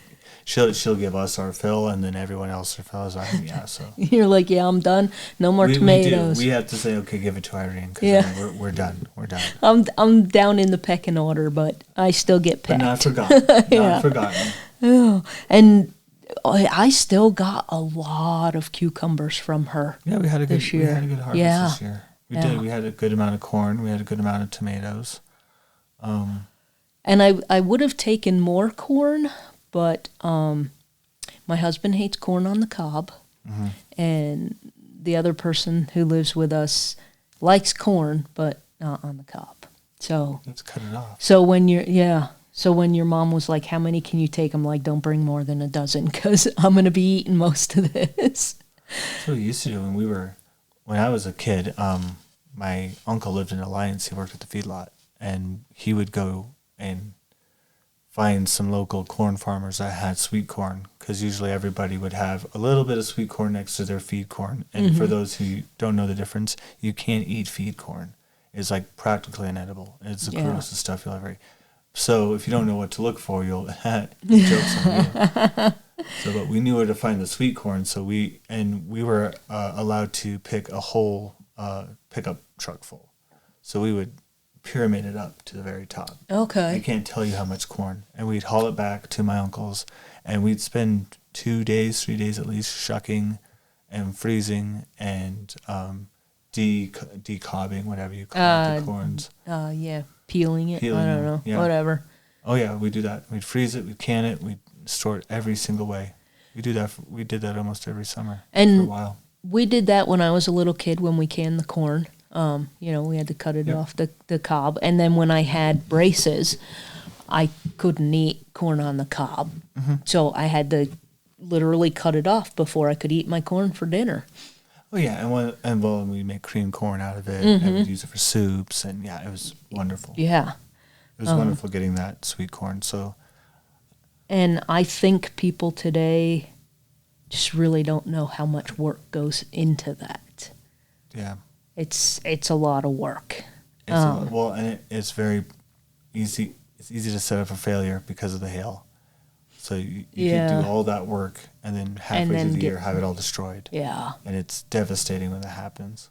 She'll give us our fill, and then everyone else their fill. So you're like, yeah, I'm done. No more tomatoes. We have to say, okay, give it to Irene, because we're done. We're done. I'm down in the pecking order, but I still get pecked. But not forgotten. Not forgotten. Oh, and I still got a lot of cucumbers from her. Yeah, we had a good harvest this year. We did. We had a good amount of corn. We had a good amount of tomatoes. And I would have taken more corn. But my husband hates corn on the cob, and the other person who lives with us likes corn, but not on the cob. So let's cut it off. So when your mom was like, "How many can you take?" I'm like, "Don't bring more than a dozen, because I'm going to be eating most of this." That's what we used to do when I was a kid. My uncle lived in Alliance. He worked at the feedlot, and he would go and find some local corn farmers that had sweet corn, because usually everybody would have a little bit of sweet corn next to their feed corn. And for those who don't know the difference, you can't eat feed corn. It's like practically inedible. It's the grossest stuff you'll ever eat. So if you don't know what to look for, you'll jokes on you. So, but we knew where to find the sweet corn. So we were allowed to pick a whole pickup truck full. So we would pyramid it up to the very top. Okay. I can't tell you how much corn. And we'd haul it back to my uncle's, and we'd spend 2 days, 3 days at least, shucking and freezing and decobbing, whatever you call it, the corns. Peeling it. I don't know. Yeah. Whatever. Oh yeah, we do that. We'd freeze it, we'd can it, we'd store it every single way. We did that almost every summer for a while. We did that when I was a little kid when we canned the corn. We had to cut it off the cob. And then when I had braces, I couldn't eat corn on the cob. So I had to literally cut it off before I could eat my corn for dinner. Oh yeah, and we make cream corn out of it, and we'd use it for soups, and yeah, it was wonderful. Yeah. It was wonderful getting that sweet corn. So, and I think people today just really don't know how much work goes into that. Yeah. It's a lot of work. And it's very easy. It's easy to set up a failure because of the hail. So you can do all that work and then halfway through the year have it all destroyed. Yeah. And it's devastating when that happens.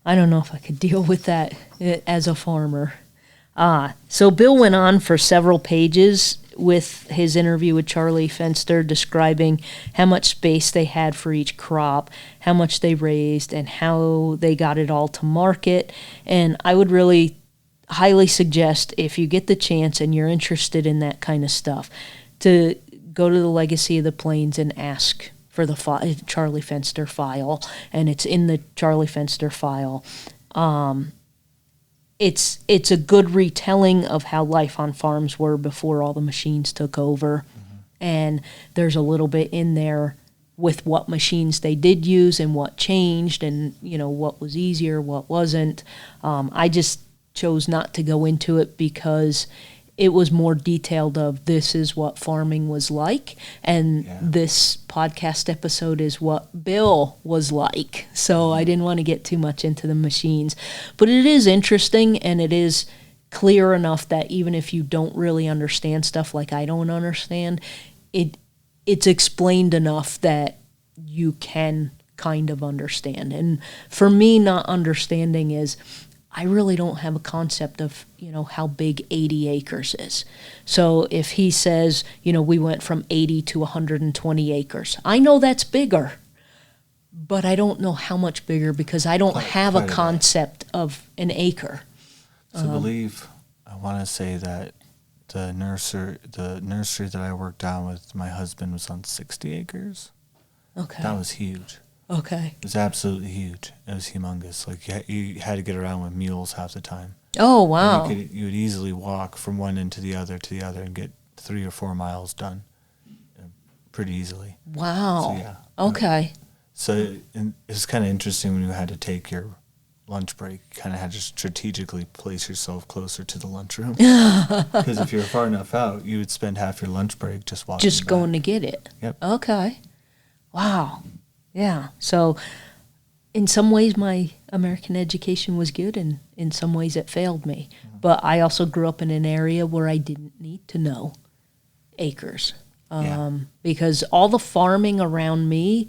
I don't know if I could deal with that as a farmer. So Bill went on for several pages with his interview with Charlie Fenster describing how much space they had for each crop, how much they raised, and how they got it all to market. And I would really highly suggest, if you get the chance and you're interested in that kind of stuff, to go to the Legacy of the Plains and ask for the Charlie Fenster file, and it's in the Charlie Fenster file. It's a good retelling of how life on farms were before all the machines took over, and there's a little bit in there with what machines they did use and what changed, and what was easier, what wasn't. I just chose not to go into it because it was more detailed of this is what farming was like, and this podcast episode is what Bill was like. So I didn't want to get too much into the machines. But it is interesting, and it is clear enough that even if you don't really understand stuff like I don't understand, it's explained enough that you can kind of understand. And for me, not understanding is I really don't have a concept of, how big 80 acres is. So if he says, we went from 80 to 120 acres, I know that's bigger, but I don't know how much bigger because I don't have a concept of an acre. So I want to say that the nursery that I worked on with my husband was on 60 acres. Okay. That was huge. Okay. It was absolutely huge. It was humongous. Like you had to get around with mules half the time. Oh, wow. You would easily walk from one end to the other and get 3 or 4 miles done pretty easily. Wow. So, yeah. Okay. So it's kind of interesting when you had to take your lunch break. You kind of had to strategically place yourself closer to the lunchroom. Because if you were far enough out, you would spend half your lunch break just walking Just back. going to get it. Yep. Okay. Wow. Yeah. So in some ways my American education was good, and in some ways it failed me. But I also grew up in an area where I didn't need to know acres. Because all the farming around me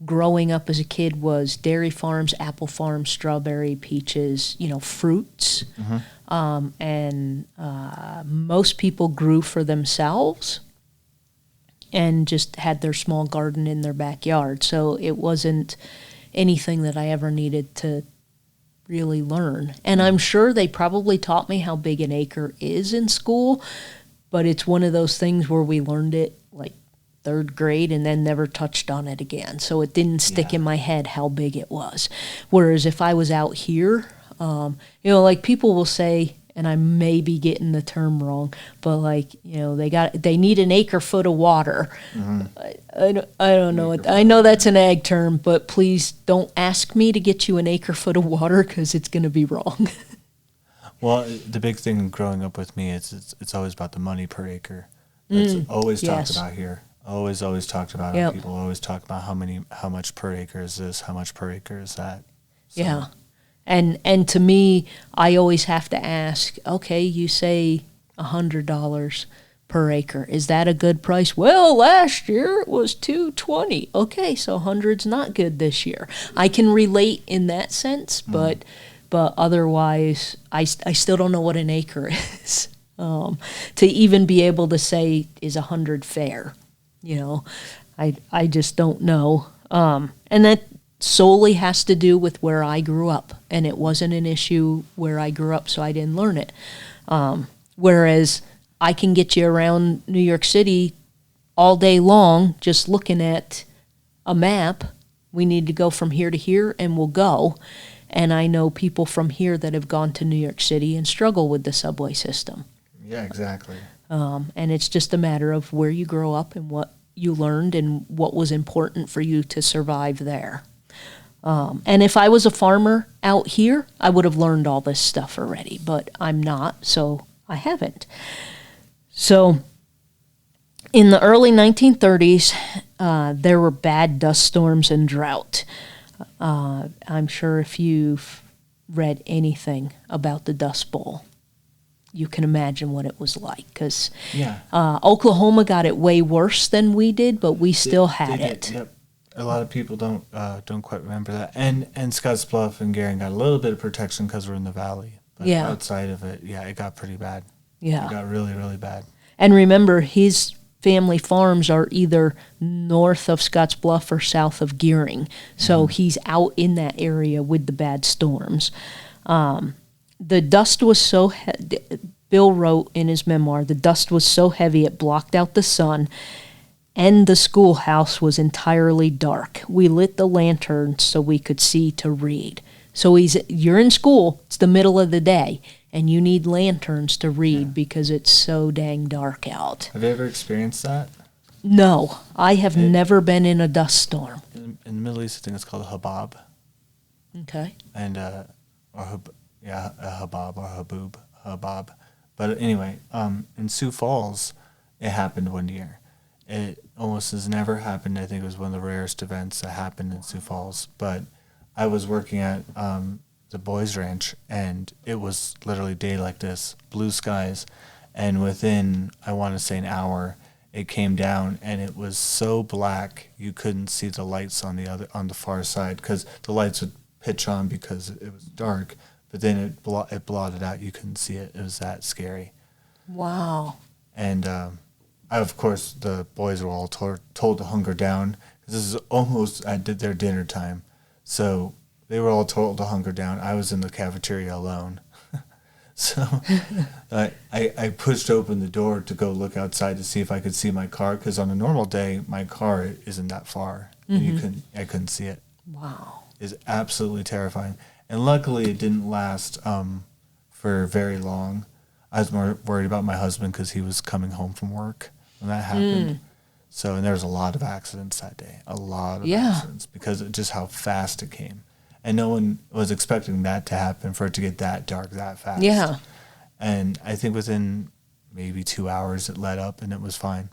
growing up as a kid was dairy farms, apple farms, strawberry, peaches, fruits. And most people grew for themselves and just had their small garden in their backyard. So it wasn't anything that I ever needed to really learn. And I'm sure they probably taught me how big an acre is in school, but it's one of those things where we learned it like 3rd grade and then never touched on it again. So it didn't stick in my head how big it was. Whereas if I was out here, like people will say, and I may be getting the term wrong, but they need an acre foot of water. I don't know. I know that's an ag term, but please don't ask me to get you an acre foot of water because it's going to be wrong. Well, the big thing growing up with me is it's always about the money per acre. That's always talked Yes. about here. Always talked about it. Yep. People always talk about how much per acre is this, how much per acre is that. So, Yeah. And to me, I always have to ask, okay, you say $100 per acre. Is that a good price? Well, last year it was $220. Okay, so 100's not good this year. I can relate in that sense, but otherwise, I still don't know what an acre is. To even be able to say, is 100 fair? You know, I just don't know. And that solely has to do with where I grew up, and it wasn't an issue where I grew up, so I didn't learn it. Whereas I can get you around New York City all day long just looking at a map. We need to go from here to here, and we'll go. And I know people from here that have gone to New York City and struggle with the subway system. yeah, exactly. And it's just a matter of where you grow up and what you learned and what was important for you to survive there. And if I was a farmer out here, I would have learned all this stuff already, but I'm not, so I haven't. So in the early 1930s, there were bad dust storms and drought. I'm sure if you've read anything about the Dust Bowl, you can imagine what it was like, because Yeah. Oklahoma got it way worse than we did, but we still had They did, it. Yep. A lot of people don't quite remember that. And Scottsbluff and Garing got a little bit of protection because we're in the valley. But Yeah. outside of it, yeah, it got pretty bad. Yeah. It got really, really bad. And remember, his family farms are either north of Scottsbluff or south of Gearing. So he's out in that area with the bad storms. The dust was so Bill wrote in his memoir, the dust was so heavy it blocked out the sun, and the schoolhouse was entirely dark. We lit the lanterns so we could see to read. So you're in school, it's the middle of the day, and you need lanterns to read because it's so dang dark out. Have you ever experienced that? No, I have never been in a dust storm. In the Middle East, I think it's called a habab. Okay. And, a habab or habab. But anyway, in Sioux Falls, it happened one year. It almost has never happened. I think it was one of the rarest events that happened in Sioux Falls. But I was working at the Boys Ranch, and it was literally day like this, blue skies. And within, I want to say, an hour, it came down, and it was so black you couldn't see the lights on the far side, because the lights would pitch on because it was dark. But then it blotted out. You couldn't see it. It was that scary. Wow. And of course, the boys were all told to hunker down, because this is almost at their dinner time. So they were all told to hunker down. I was in the cafeteria alone. So I pushed open the door to go look outside to see if I could see my car, because on a normal day, my car isn't that far. And I couldn't see it. Wow. It's absolutely terrifying. And luckily, it didn't last for very long. I was more worried about my husband because he was coming home from work when that happened. So, and there was a lot of accidents that day. A lot of accidents because of just how fast it came. And no one was expecting that to happen, for it to get that dark that fast. Yeah. And I think within maybe 2 hours it let up and it was fine.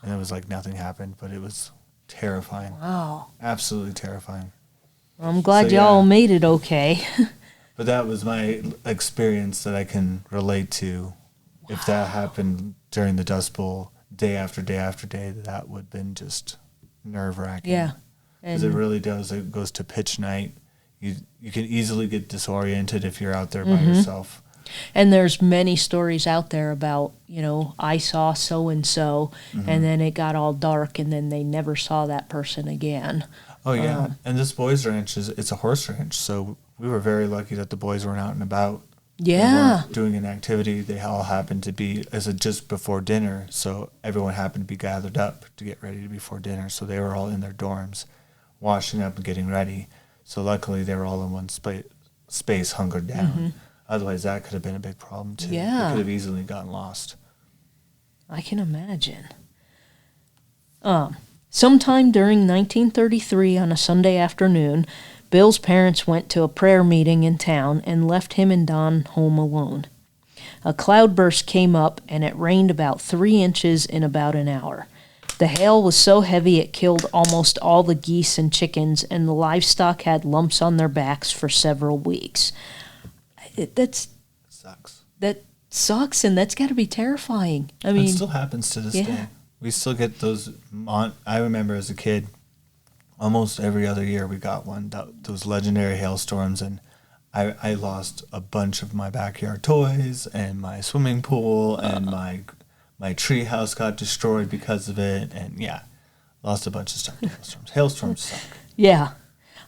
And it was like nothing happened, but it was terrifying. Wow. Absolutely terrifying. I'm glad So, y'all yeah. made it okay. But that was my experience that I can relate to. If that happened during the Dust Bowl, day after day after day, that would have been just nerve-wracking. Yeah. Because it really does. It goes to pitch night. You can easily get disoriented if you're out there by yourself. And there's many stories out there about, I saw so-and-so, and then it got all dark, and then they never saw that person again. Oh, yeah. And this boys' ranch, it's a horse ranch, so we were very lucky that the boys weren't out and about. They Yeah. weren't doing an activity. They all happened to be just before dinner, so everyone happened to be gathered up to get ready before dinner. So they were all in their dorms, washing up and getting ready. So luckily, they were all in one space hunkered down. Otherwise, that could have been a big problem, too. Yeah. They could have easily gotten lost. I can imagine. Sometime during 1933 on a Sunday afternoon, Bill's parents went to a prayer meeting in town and left him and Don home alone. A cloudburst came up, and it rained about 3 inches in about an hour. The hail was so heavy it killed almost all the geese and chickens, and the livestock had lumps on their backs for several weeks. That sucks, and that's got to be terrifying. I mean, it still happens to this day. We still get those. I remember as a kid, almost every other year we got those legendary hailstorms, and I lost a bunch of my backyard toys and my swimming pool, and my tree house got destroyed because of it, and lost a bunch of stuff. Hailstorms suck. Yeah,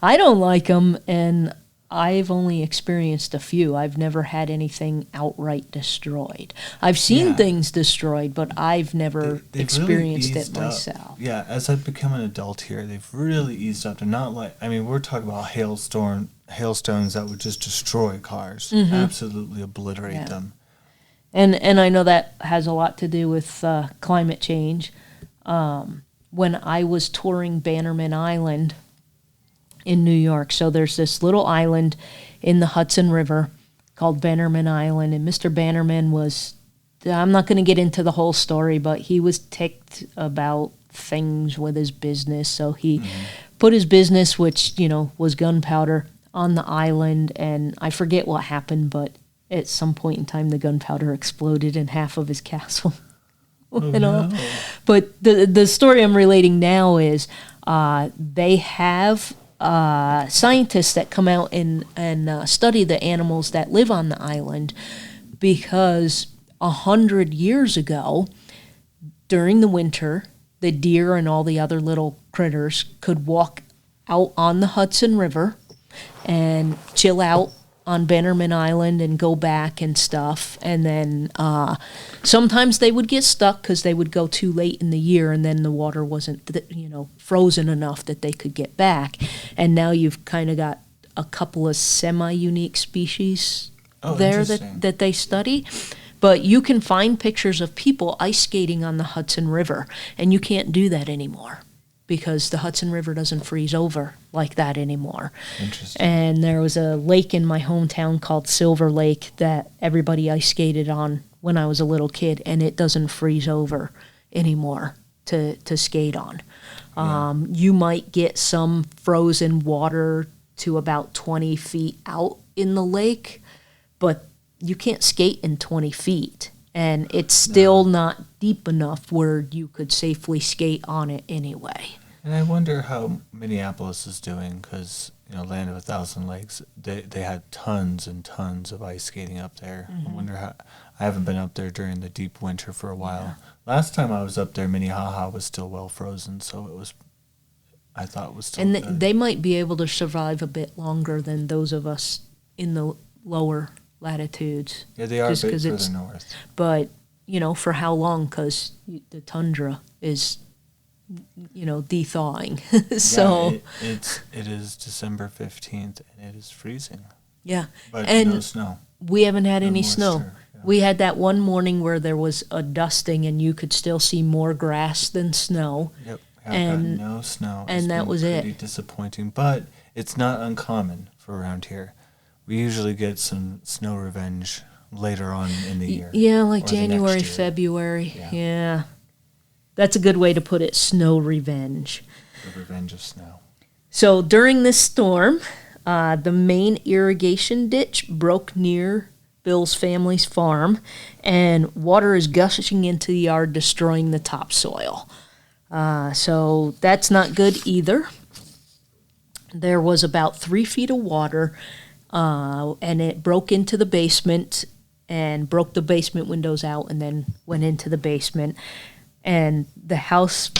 I don't like them, and I've only experienced a few. I've never had anything outright destroyed. I've seen things destroyed, but I've never experienced really it myself. Yeah, as I've become an adult here, they've really eased up. They're not like, I mean, we're talking about hailstones that would just destroy cars, absolutely obliterate them. And I know that has a lot to do with climate change. When I was touring Bannerman Island in New York, so there's this little island in the Hudson River called Bannerman Island, and Mr. Bannerman was, I'm not going to get into the whole story, but he was ticked about things with his business, so he put his business, which, was gunpowder, on the island, and I forget what happened, but at some point in time, the gunpowder exploded and half of his castle went off. No. But the story I'm relating now is they have scientists that come out and study the animals that live on the island, because 100 years ago, during the winter, the deer and all the other little critters could walk out on the Hudson River and chill out on Bannerman Island and go back and stuff. And then sometimes they would get stuck because they would go too late in the year, and then the water wasn't, frozen enough that they could get back. And now you've kind of got a couple of semi-unique species there that they study. But you can find pictures of people ice skating on the Hudson River, and you can't do that anymore, because the Hudson River doesn't freeze over like that anymore. Interesting. And there was a lake in my hometown called Silver Lake that everybody ice skated on when I was a little kid, and it doesn't freeze over anymore to skate on. Yeah. You might get some frozen water to about 20 feet out in the lake, but you can't skate in 20 feet. And it's still not deep enough where you could safely skate on it anyway. And I wonder how Minneapolis is doing, because, Land of a Thousand Lakes, they had tons and tons of ice skating up there. I wonder how. I haven't been up there during the deep winter for a while. Last time I was up there, Minnehaha was still well frozen, so I thought it was still good. And they might be able to survive a bit longer than those of us in the lower latitudes. Yeah, they are a bit further north. But, for how long? Because the tundra is, thawing. So yeah, it is December 15th, and it is freezing. Yeah. But and no snow. We haven't had any snow. Yeah. We had that one morning where there was a dusting, and you could still see more grass than snow. Yep. And no snow. And that was pretty disappointing, but it's not uncommon for around here. We usually get some snow revenge later on in the year. Yeah, like January, February. Yeah. That's a good way to put it, snow revenge. The revenge of snow. So during this storm, the main irrigation ditch broke near Bill's family's farm, and water is gushing into the yard, destroying the topsoil. So that's not good either. There was about 3 feet of water, and it broke into the basement and broke the basement windows out, and then went into the basement. And the house,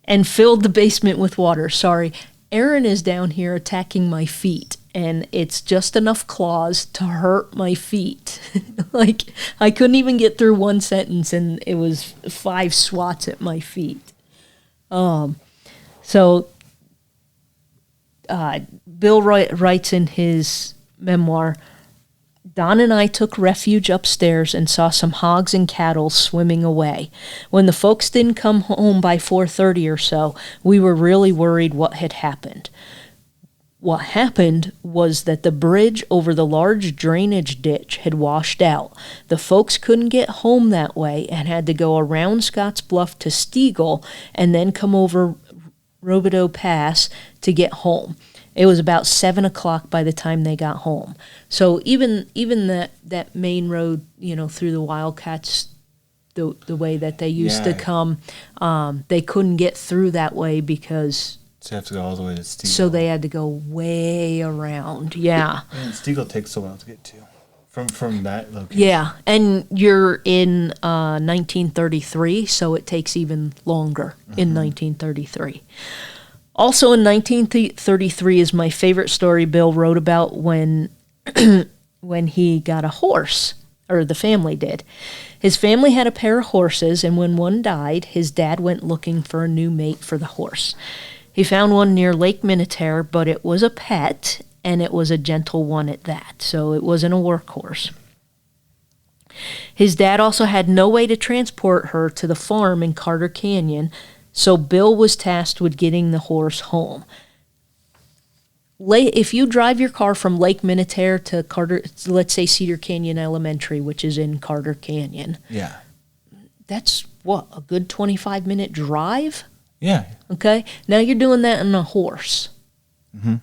and filled the basement with water. Sorry, Erin is down here attacking my feet, and it's just enough claws to hurt my feet. Like, I couldn't even get through one sentence, and it was 5 swats at my feet. So Bill writes in his memoir, Don and I took refuge upstairs and saw some hogs and cattle swimming away. When the folks didn't come home by 4:30 or so, we were really worried what had happened. what happened was that the bridge over the large drainage ditch had washed out. The folks couldn't get home that way and had to go around Scotts Bluff to Steegle and then come over Robideau Pass to get home. It was about 7 o'clock by the time they got home. So even that main road, through the Wildcats, the way that they used to come, they couldn't get through that way because... So you have to go all the way to Steegle. So they had to go way around, yeah. And Steegle takes a while to get to from that location. Yeah, and you're in 1933, so it takes even longer in 1933. Also in 1933 is my favorite story Bill wrote about when he got a horse, or the family did. His family had a pair of horses, and when one died, his dad went looking for a new mate for the horse. He found one near Lake Minnetonka, but it was a pet, and it was a gentle one at that, so it wasn't a workhorse. His dad also had no way to transport her to the farm in Carter Canyon, so Bill was tasked with getting the horse home. If you drive your car from Lake Minnetonka to Carter, let's say Cedar Canyon Elementary, which is in Carter Canyon. Yeah. That's, a good 25-minute drive? Yeah. Okay? Now you're doing that on a horse. Mm-hmm.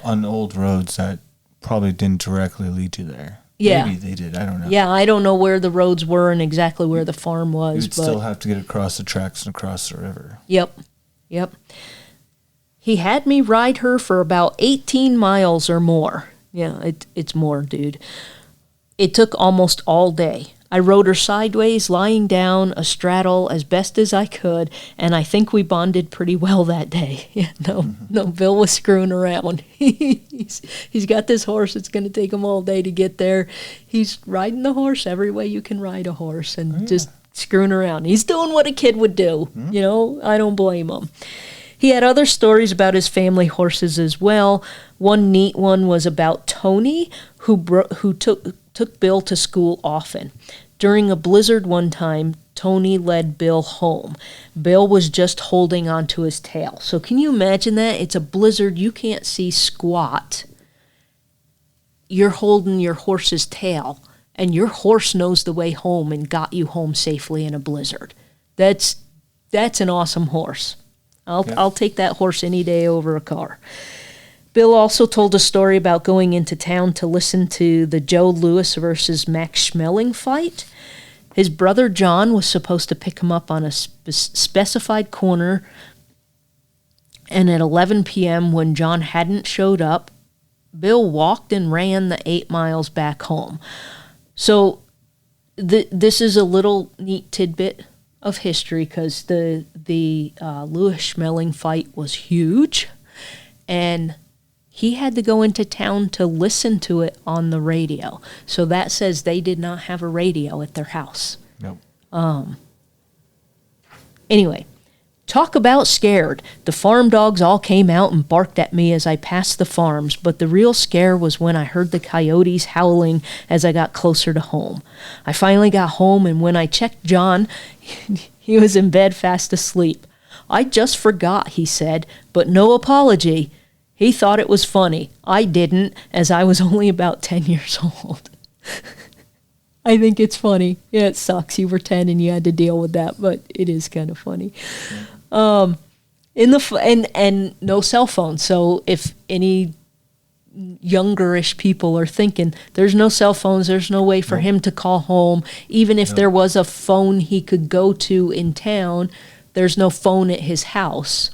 On old roads that probably didn't directly lead you there. Yeah. Maybe they did. I don't know. Yeah, I don't know where the roads were and exactly where the farm was. You'd still have to get across the tracks and across the river. Yep. He had me ride her for about 18 miles or more. Yeah, it's more, dude. It took almost all day. I rode her sideways, lying down, astraddle, as best as I could, and I think we bonded pretty well that day. Yeah, no, Bill was screwing around. He's got this horse. It's going to take him all day to get there. He's riding the horse every way you can ride a horse and just screwing around. He's doing what a kid would do. I don't blame him. He had other stories about his family horses as well. One neat one was about Tony, who took Bill to school often. During a blizzard one time, Tony led Bill home. Bill was just holding onto his tail. So can you imagine that? It's a blizzard. You can't see squat. You're holding your horse's tail, and your horse knows the way home and got you home safely in a blizzard. That's an awesome horse. I'll take that horse any day over a car. Bill also told a story about going into town to listen to the Joe Louis versus Max Schmeling fight. His brother John was supposed to pick him up on a specified corner, and at 11 p.m. when John hadn't showed up, Bill walked and ran the 8 miles back home. So this is a little neat tidbit of history because the Louis Schmeling fight was huge, and he had to go into town to listen to it on the radio. So that says they did not have a radio at their house. Nope. Anyway, talk about scared. The farm dogs all came out and barked at me as I passed the farms, but the real scare was when I heard the coyotes howling as I got closer to home. I finally got home, and when I checked John, he was in bed fast asleep. I just forgot, he said, but no apology. He thought it was funny. I didn't, as I was only about 10 years old. I think it's funny. Yeah, it sucks. You were 10 and you had to deal with that, but it is kind of funny. And no cell phone. So if any youngerish people are thinking, there's no cell phones, there's no way for him to call home. Even if there was a phone he could go to in town, there's no phone at his house.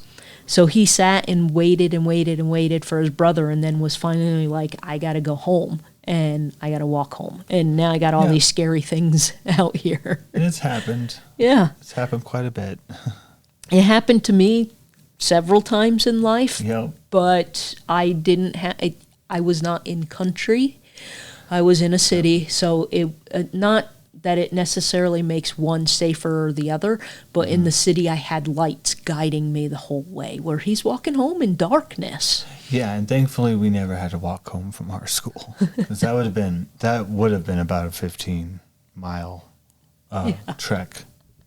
So he sat and waited and waited and waited for his brother, and then was finally like, I got to go home, and I got to walk home. And now I got all these scary things out here. And it's happened. Yeah. It's happened quite a bit. It happened to me several times in life, Yep. but I didn't have, I was not in country. I was in a city, so it not that it necessarily makes one safer or the other, but in the city I had lights guiding me the whole way, where he's walking home in darkness. Yeah, and thankfully we never had to walk home from our school, because that would have been about a 15-mile trek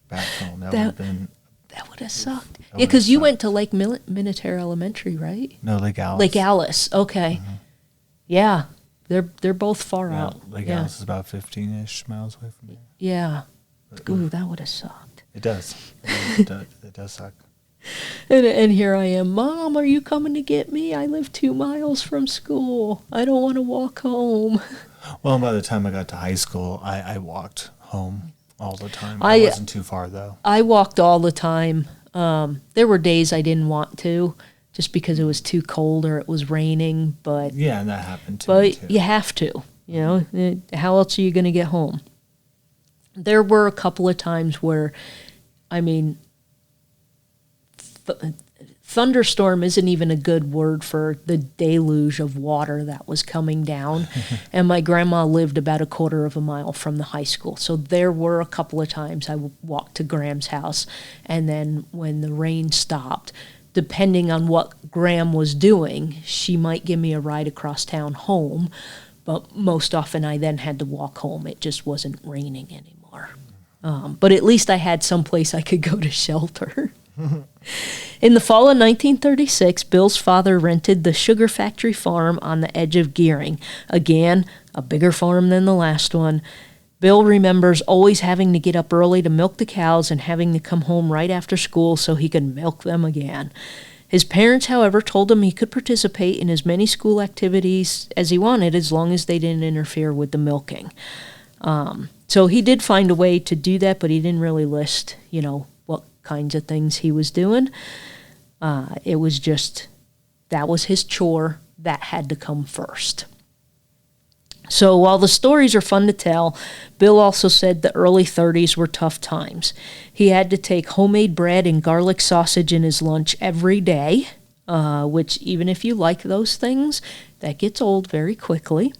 back home. That would have been That would have sucked. That Yeah, because would've you sucked. went to Lake Minnetonka Elementary, right? No, Lake Alice. Lake Alice. Okay. Yeah, they're both far Yeah, out. Lake yeah. Alice is about 15-ish miles away from here. Yeah. But, Ooh, that would have sucked. It does. It does suck. And here I am, Mom, are you coming to get me? I live 2 miles from school. I don't want to walk home. Well, by the time I got to high school, I walked home all the time. I I wasn't too far, though. I walked all the time. There were days I didn't want to, just because it was too cold or it was raining. But Yeah, and that happened to me, too. you have to. You know, how else are you going to get home? There were a couple of times where, I mean, thunderstorm isn't even a good word for the deluge of water that was coming down. And my grandma lived about a quarter of a mile from the high school. So there were a couple of times I walked to Graham's house, and then when the rain stopped, depending on what Graham was doing, she might give me a ride across town home, but most often I then had to walk home. It just wasn't raining anymore. But at least I had someplace I could go to shelter. In the fall of 1936, Bill's father rented the sugar factory farm on the edge of Gearing. Again, a bigger farm than the last one. Bill remembers always having to get up early to milk the cows and having to come home right after school so he could milk them again. His parents, however, told him he could participate in as many school activities as he wanted as long as they didn't interfere with the milking. So he did find a way to do that, but he didn't really list, what kinds of things he was doing. It was just, that was his chore. That had to come first. So while the stories are fun to tell, Bill also said the early 30s were tough times. He had to take homemade bread and garlic sausage in his lunch every day, which even if you like those things, that gets old very quickly.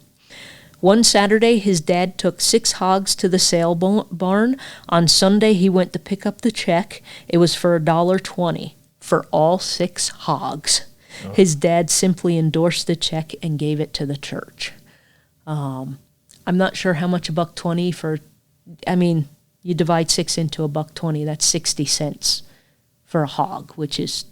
One Saturday, his dad took 6 hogs to the sale barn. On Sunday, he went to pick up the check. It was for $1.20 for all 6 hogs. Oh. His dad simply endorsed the check and gave it to the church. I'm not sure how much $1.20 for. I mean, you divide 6 into $1.20. That's 60 cents for a hog, which is,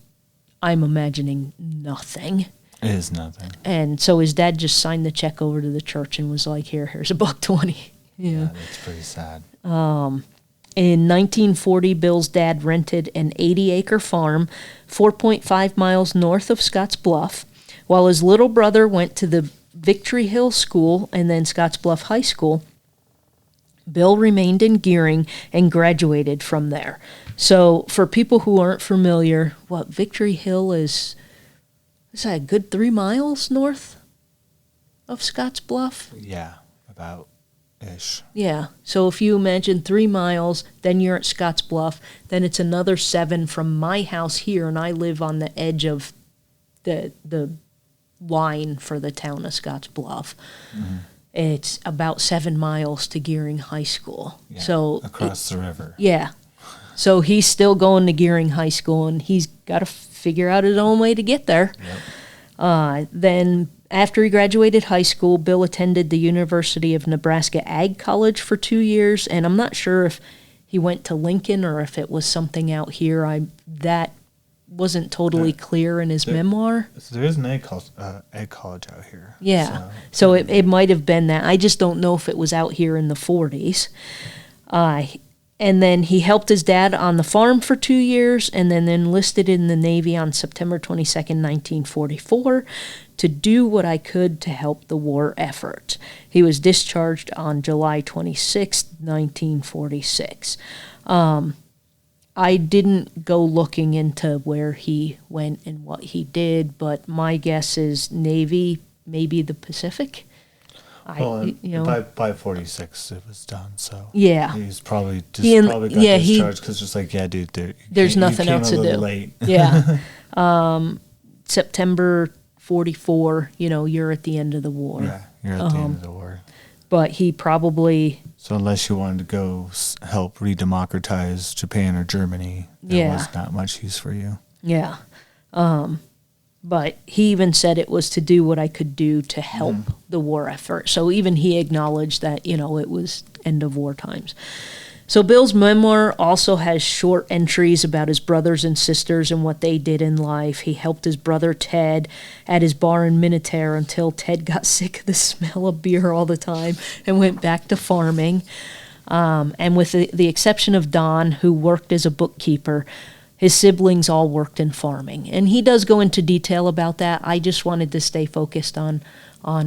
I'm imagining, nothing. It is nothing. And so his dad just signed the check over to the church and was like, here's $1.20. Yeah, that's pretty sad. In 1940, Bill's dad rented an 80-acre farm 4.5 miles north of Scotts Bluff, while his little brother went to the Victory Hill School and then Scotts Bluff High School. Bill remained in Gearing and graduated from there. So for people who aren't familiar, what Victory Hill is that a good 3 miles north of Scotts Bluff? Yeah, about-ish. Yeah. So if you imagine 3 miles, then you're at Scotts Bluff, then it's another 7 from my house here, and I live on the edge of the line for the town of Scotts Bluff. Mm-hmm. It's about 7 miles to Gearing High School. Yeah, so across the river. Yeah. So he's still going to Gearing High School, and he's got to figure out his own way to get there. Yep. Then after he graduated high school, Bill attended the University of Nebraska Ag College for 2 years, and I'm not sure if he went to Lincoln or if it was something out here. That wasn't totally clear in his memoir. There is an ag college out here. Yeah, so it might have been that. I just don't know if it was out here in the 40s. And then he helped his dad on the farm for 2 years and then enlisted in the Navy on September 22nd, 1944, to do what I could to help the war effort. He was discharged on July 26, 1946. I didn't go looking into where he went and what he did, but my guess is Navy, maybe the Pacific. By 46 it was done, so yeah, he's probably got discharged because just like, yeah, dude, there's nothing else to do. Late. Yeah, September 44. You're at the end of the war. Yeah, you're at the end of the war. But he probably. So unless you wanted to go help redemocratize Japan or Germany, there was not much use for you. Yeah. But he even said it was to do what I could do to help the war effort. So even he acknowledged that, it was end of war times. So Bill's memoir also has short entries about his brothers and sisters and what they did in life. He helped his brother Ted at his bar in Minnetonka until Ted got sick of the smell of beer all the time and went back to farming. And with the exception of Don, who worked as a bookkeeper, his siblings all worked in farming. And he does go into detail about that. I just wanted to stay focused on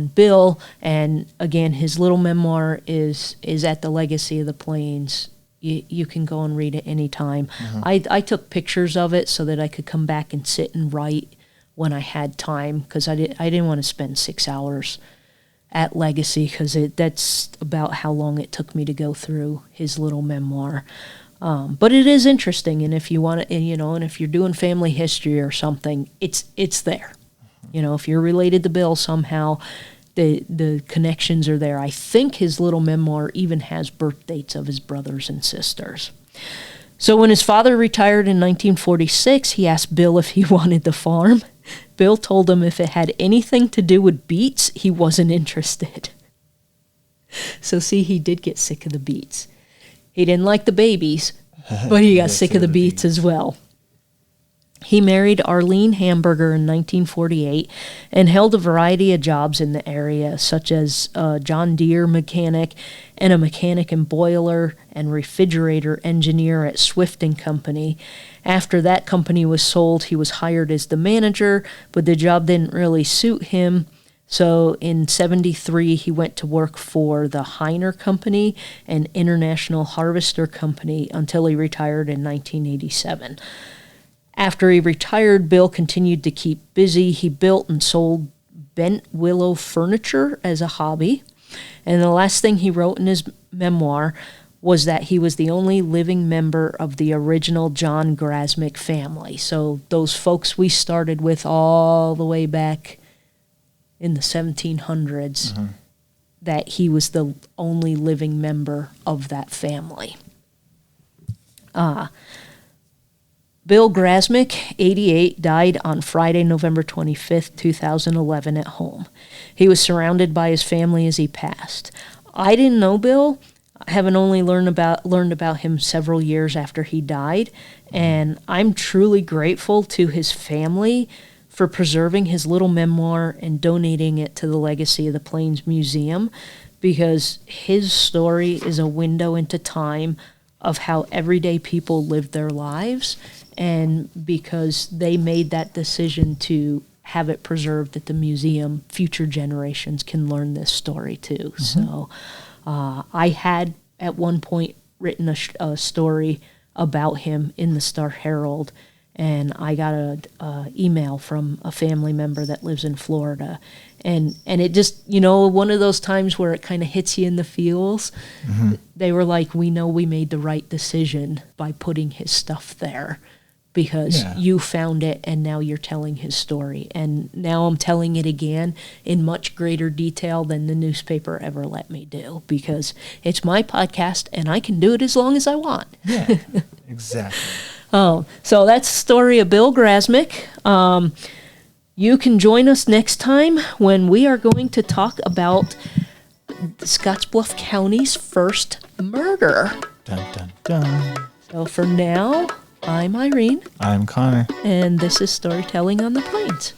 Bill. And again, his little memoir is at the Legacy of the Plains. You can go and read it anytime. I took pictures of it so that I could come back and sit and write when I had time, because I didn't want to spend 6 hours at Legacy, because that's about how long it took me to go through his little memoir. But it is interesting, and if you want to, and if you're doing family history or something, it's there. If you're related to Bill somehow, the connections are there. I think his little memoir even has birth dates of his brothers and sisters. So when his father retired in 1946, he asked Bill if he wanted the farm. Bill told him if it had anything to do with beets, he wasn't interested. So see, he did get sick of the beets. He didn't like the babies, but he got sick of the beets as well. He married Arlene Hamburger in 1948 and held a variety of jobs in the area, such as a John Deere mechanic and a mechanic and boiler and refrigerator engineer at Swift & Company. After that company was sold, he was hired as the manager, but the job didn't really suit him. So in 1973, he went to work for the Heiner Company and International Harvester Company until he retired in 1987. After he retired, Bill continued to keep busy. He built and sold bent willow furniture as a hobby. And the last thing he wrote in his memoir was that he was the only living member of the original John Grasmick family. So those folks we started with all the way back in the 1700s, that he was the only living member of that family. Bill Grasmick, 88, died on Friday, November 25th, 2011 at home. He was surrounded by his family as he passed. I didn't know Bill. I haven't only learned about him several years after he died, and I'm truly grateful to his family for preserving his little memoir and donating it to the Legacy of the Plains Museum, because his story is a window into time of how everyday people lived their lives, and because they made that decision to have it preserved at the museum, future generations can learn this story too. So I had at one point written a story about him in the Star-Herald, and I got a email from a family member that lives in Florida. And it just, one of those times where it kind of hits you in the feels. They were like, we know we made the right decision by putting his stuff there, because you found it and now you're telling his story. And now I'm telling it again in much greater detail than the newspaper ever let me do, because it's my podcast and I can do it as long as I want. Yeah, exactly. So that's the story of Bill Grasmick. You can join us next time when we are going to talk about Scottsbluff County's first murder. Dun, dun, dun. So for now, I'm Irene. I'm Connor. And this is Storytelling on the Plains.